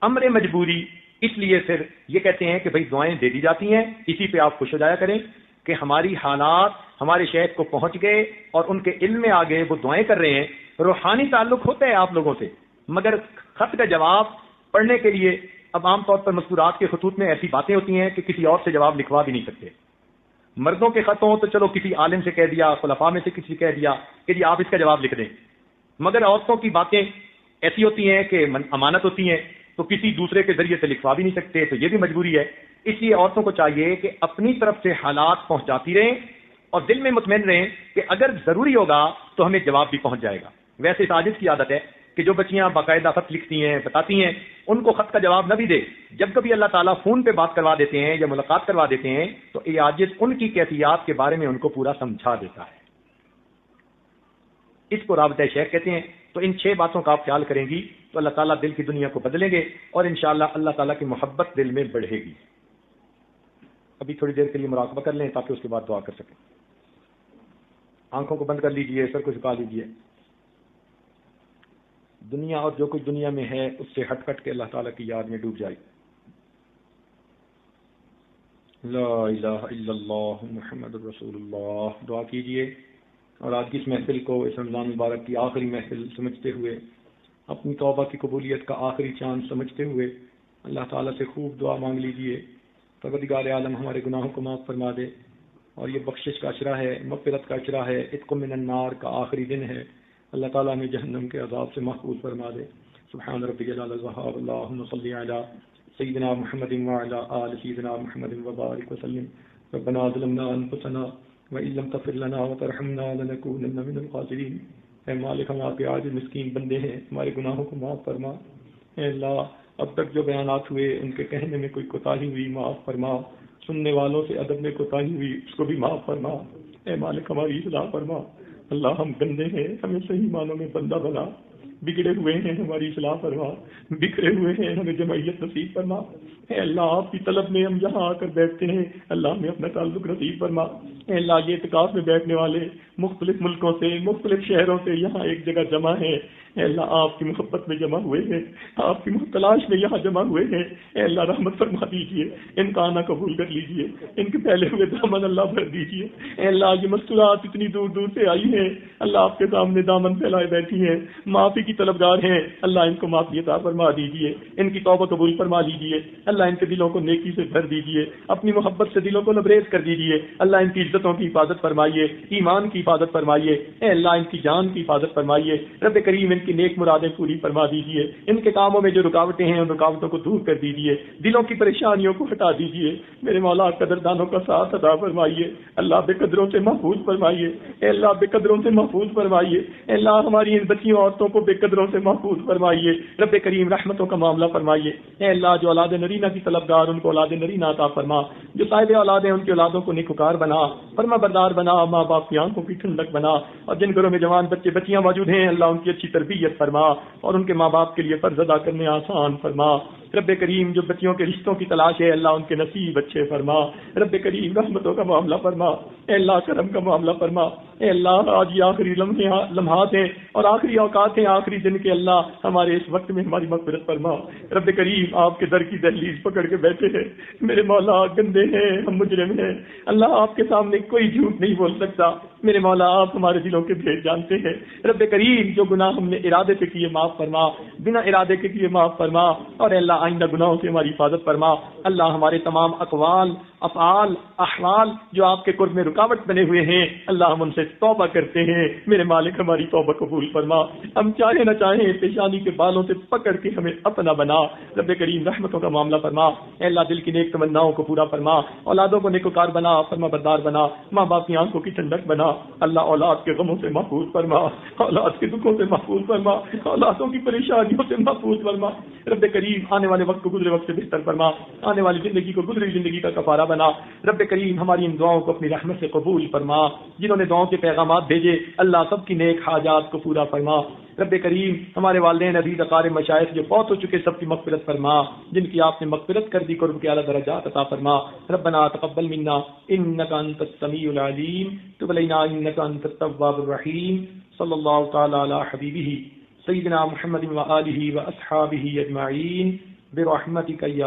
امر مجبوری. اس لیے پھر یہ کہتے ہیں کہ بھئی دعائیں دے دی جاتی ہیں, اسی پہ آپ خوش ہو جایا کریں کہ ہماری حالات ہمارے شیخ کو پہنچ گئے اور ان کے علم میں آ گئے, وہ دعائیں کر رہے ہیں. روحانی تعلق ہوتا ہے آپ لوگوں سے, مگر خط کا جواب پڑھنے کے لیے اب عام طور پر مذکورات کے خطوط میں ایسی باتیں ہوتی ہیں کہ کسی اور سے جواب لکھوا بھی نہیں سکتے. مردوں کے خط ہوں تو چلو کسی عالم سے کہہ دیا, خلفاء میں سے کسی کہہ دیا کہ جی آپ اس کا جواب لکھ دیں, مگر عورتوں کی باتیں ایسی ہوتی ہیں کہ امانت ہوتی ہیں, تو کسی دوسرے کے ذریعے سے لکھوا بھی نہیں سکتے, تو یہ بھی مجبوری ہے. اس لیے عورتوں کو چاہیے کہ اپنی طرف سے حالات پہنچاتی رہیں اور دل میں مطمئن رہیں کہ اگر ضروری ہوگا تو ہمیں جواب بھی پہنچ جائے گا. ویسے ساجد کی عادت ہے کہ جو بچیاں باقاعدہ خط لکھتی ہیں, بتاتی ہیں, ان کو خط کا جواب نہ بھی دے. جب کبھی اللہ تعالیٰ فون پہ بات کروا دیتے ہیں یا ملاقات کروا دیتے ہیں تو یہ عاجز ان کی کیفیات کے بارے میں ان کو پورا سمجھا دیتا ہے. اس کو رابطہ شیخ کہتے ہیں. تو ان 6 باتوں کا آپ خیال کریں گی تو اللہ تعالیٰ دل کی دنیا کو بدلیں گے اور انشاءاللہ اللہ تعالیٰ کی محبت دل میں بڑھے گی. ابھی تھوڑی دیر کے لیے مراقبہ کر لیں تاکہ اس کے بعد دعا کر سکیں. آنکھوں کو بند کر لیجئے, سر کو جھکا لیجئے. دنیا اور جو کچھ دنیا میں ہے اس سے ہٹ کٹ کے اللہ تعالیٰ کی یاد میں ڈوب جائے. لا الہ الا اللہ محمد رسول اللہ. دعا کیجئے اور آج کی اس محفل کو, اس رمضان مبارک کی آخری محفل سمجھتے ہوئے, اپنی توبہ کی قبولیت کا آخری چاند سمجھتے ہوئے اللہ تعالیٰ سے خوب دعا مانگ لیجئے. پروردگار عالم ہمارے گناہوں کو معاف فرما دے, اور یہ بخشش کا عشرہ ہے, مغفرت کا عشرہ ہے, عتق من النار کا آخری دن ہے. اللہ تعالیٰ ہمیں جہنم کے عذاب سے محفوظ فرما دے. سبحان ربک العلی الوہاب. اللہم صلی علی سیدنا محمد وعلی آل سیدنا محمد وبارک وسلم. ربنا ظلمنا انفسنا وَإِن لَّمْ تَغْفِرْ لَنَا وَتَرْحَمْنَا لَنَكُونَنَّ مِنَ الْخَاسِرِينَ. اے مالک ہم آپ کے عاجز مسکین بندے ہیں, ہمارے گناہوں کو معاف فرما. اے اللہ اب تک جو بیانات ہوئے ان کے کہنے میں کوئی کوتاہی ہوئی معاف فرما, سننے والوں سے ادب میں کوتاہی ہوئی اس کو بھی معاف فرما. اے مالک ہماری اصلاح فرما, اللہ ہم گندے ہیں، ہمیں صحیح معنوں میں بندہ بنا، بگڑے ہوئے ہیں ہماری اصلاح فرما، بکھرے ہوئے ہیں ہمیں جمعیت نصیب فرما۔ اے اللہ آپ کی طلب میں ہم یہاں آ کر بیٹھتے ہیں، اللہ ہمیں اپنا تعلق نصیب فرما۔ اے اللہ یہ اعتکاف میں بیٹھنے والے مختلف ملکوں سے مختلف شہروں سے یہاں ایک جگہ جمع ہیں، اے اللہ آپ کی محبت میں جمع ہوئے ہیں، آپ کی تلاش میں یہاں جمع ہوئے ہیں، اے اللہ رحمت فرما دیجیے، ان کا آنا قبول کر لیجیے، ان کے پہلے ہوئے دامن اللہ بھر دیجیے۔ اے اللہ یہ مستورات اتنی دور دور سے آئی ہیں، اللہ آپ کے سامنے دامن پھیلائے بیٹھی ہیں، معافی کی طلبگار ہیں، اللہ ان کو معافی عطا فرما دیجیے، ان کی توبہ قبول فرما لیجیے، اللہ ان کے دلوں کو نیکی سے بھر دیجیے، اپنی محبت سے دلوں کو لبریز کر دیجیے، اللہ ان کی عزتوں کی حفاظت فرمائیے، ایمان کی حفاظت فرمائیے، اے اللہ ان کی جان کی حفاظت فرمائیے، رب کریم ان کی نیک مرادیں پوری فرما دیجیے، ان کے کاموں میں جو رکاوٹیں ہیں ان رکاوٹوں کو دور کر دیجیے، دلوں کی پریشانیوں کو ہٹا دیجیے، میرے مولا قدردانوں کا ساتھ عطا فرمائیے، اللہ بے قدروں سے محفوظ فرمائیے، اے اللہ بے قدروں سے محفوظ فرمائیے، اے اللہ ہماری ان بچیوں عورتوں کو بے قدروں سے محفوظ فرمائیے، رب کریم رحمتوں کا معاملہ فرمائیے، اے اللہ جو اولاد نرینہ کی طلبگار ان کو اولاد نرینہ عطا فرما، جو صاحب اولاد ہیں ان کی اولادوں کو نیکوکار بنا، فرما بردار بنا، ماں باپ کی آنکھوں کی ٹھنڈک بنا، اور جن گھروں میں جوان بچے بچیاں موجود ہیں اللہ ان کی اچھی تربیت فرما اور ان کے ماں باپ کے لیے فرض ادا کرنے آسان فرما، رب کریم جو بچیوں کے رشتوں کی تلاش ہے اللہ ان کے نصیب اچھے فرما، رب کریم رحمتوں کا معاملہ فرما، اے اللہ کرم کا معاملہ فرما، اے اللہ آج یہ آخری لمحات ہیں اور آخری اوقات ہیں، آخری دن کے اللہ ہمارے اس وقت میں ہماری مغفرت فرما، رب کریم آپ کے در کی دہلیز پکڑ کے بیٹھے ہیں، میرے مولا گندے ہیں ہم مجرم ہیں، اللہ آپ کے سامنے کوئی جھوٹ نہیں بول سکتا، میرے مولا آپ ہمارے دلوں کے بھید جانتے ہیں، رب کریم جو گناہ ہم نے ارادے سے کیے معاف فرما، بنا ارادے کے کیے معاف فرما، اور اللہ آئندہ گناہوں سے ہماری حفاظت فرما، اللہ ہمارے تمام اقوال افعال احوال جو آپ کے قرب میں رکاوٹ بنے ہوئے ہیں اللہ ہم ان سے توبہ کرتے ہیں، میرے مالک ہماری توبہ قبول فرما، ہم چاہے نہ چاہیں پیشانی کے بالوں سے پکڑ کے ہمیں اپنا بنا، رب کریم رحمتوں کا معاملہ فرما، اے اللہ دل کی نیک تمناؤں کو پورا فرما، اولادوں کو نیکوکار بنا، فرما بردار بنا، ماں باپ کی آنکھوں کی ٹھنڈک بنا، اللہ اولاد کے غموں سے محفوظ فرما، اولاد کے دکھوں سے محفوظ فرما، اولادوں کی پریشانیوں سے محفوظ فرما، رب کریم آنے والے وقت کو گزرے وقت سے بہتر فرما، آنے والی زندگی کو گزری زندگی کا کفارہ بنا، رب کریم ہماری ان دعاؤں کو اپنی رحمت سے قبول فرما، جنہوں نے دعاؤں کے پیغامات بھیجے اللہ سب کی نیک حاجات کو پورا فرما، رب کریم ہمارے والدین عزیز اقارب مشائخ جو فوت ہو چکے سب کی مغفرت فرما، جن کی آپ نے مغفرت کر دی قرب کے اعلیٰ درجات عطا فرما، ربنا تقبل منا انک انت السمیع العلیم تب علینا انک انت التواب الرحیم، صلی اللہ تعالی علی حبیبہ سیدنا محمد وآلہ واصحابہ اجمعین برحمتک یا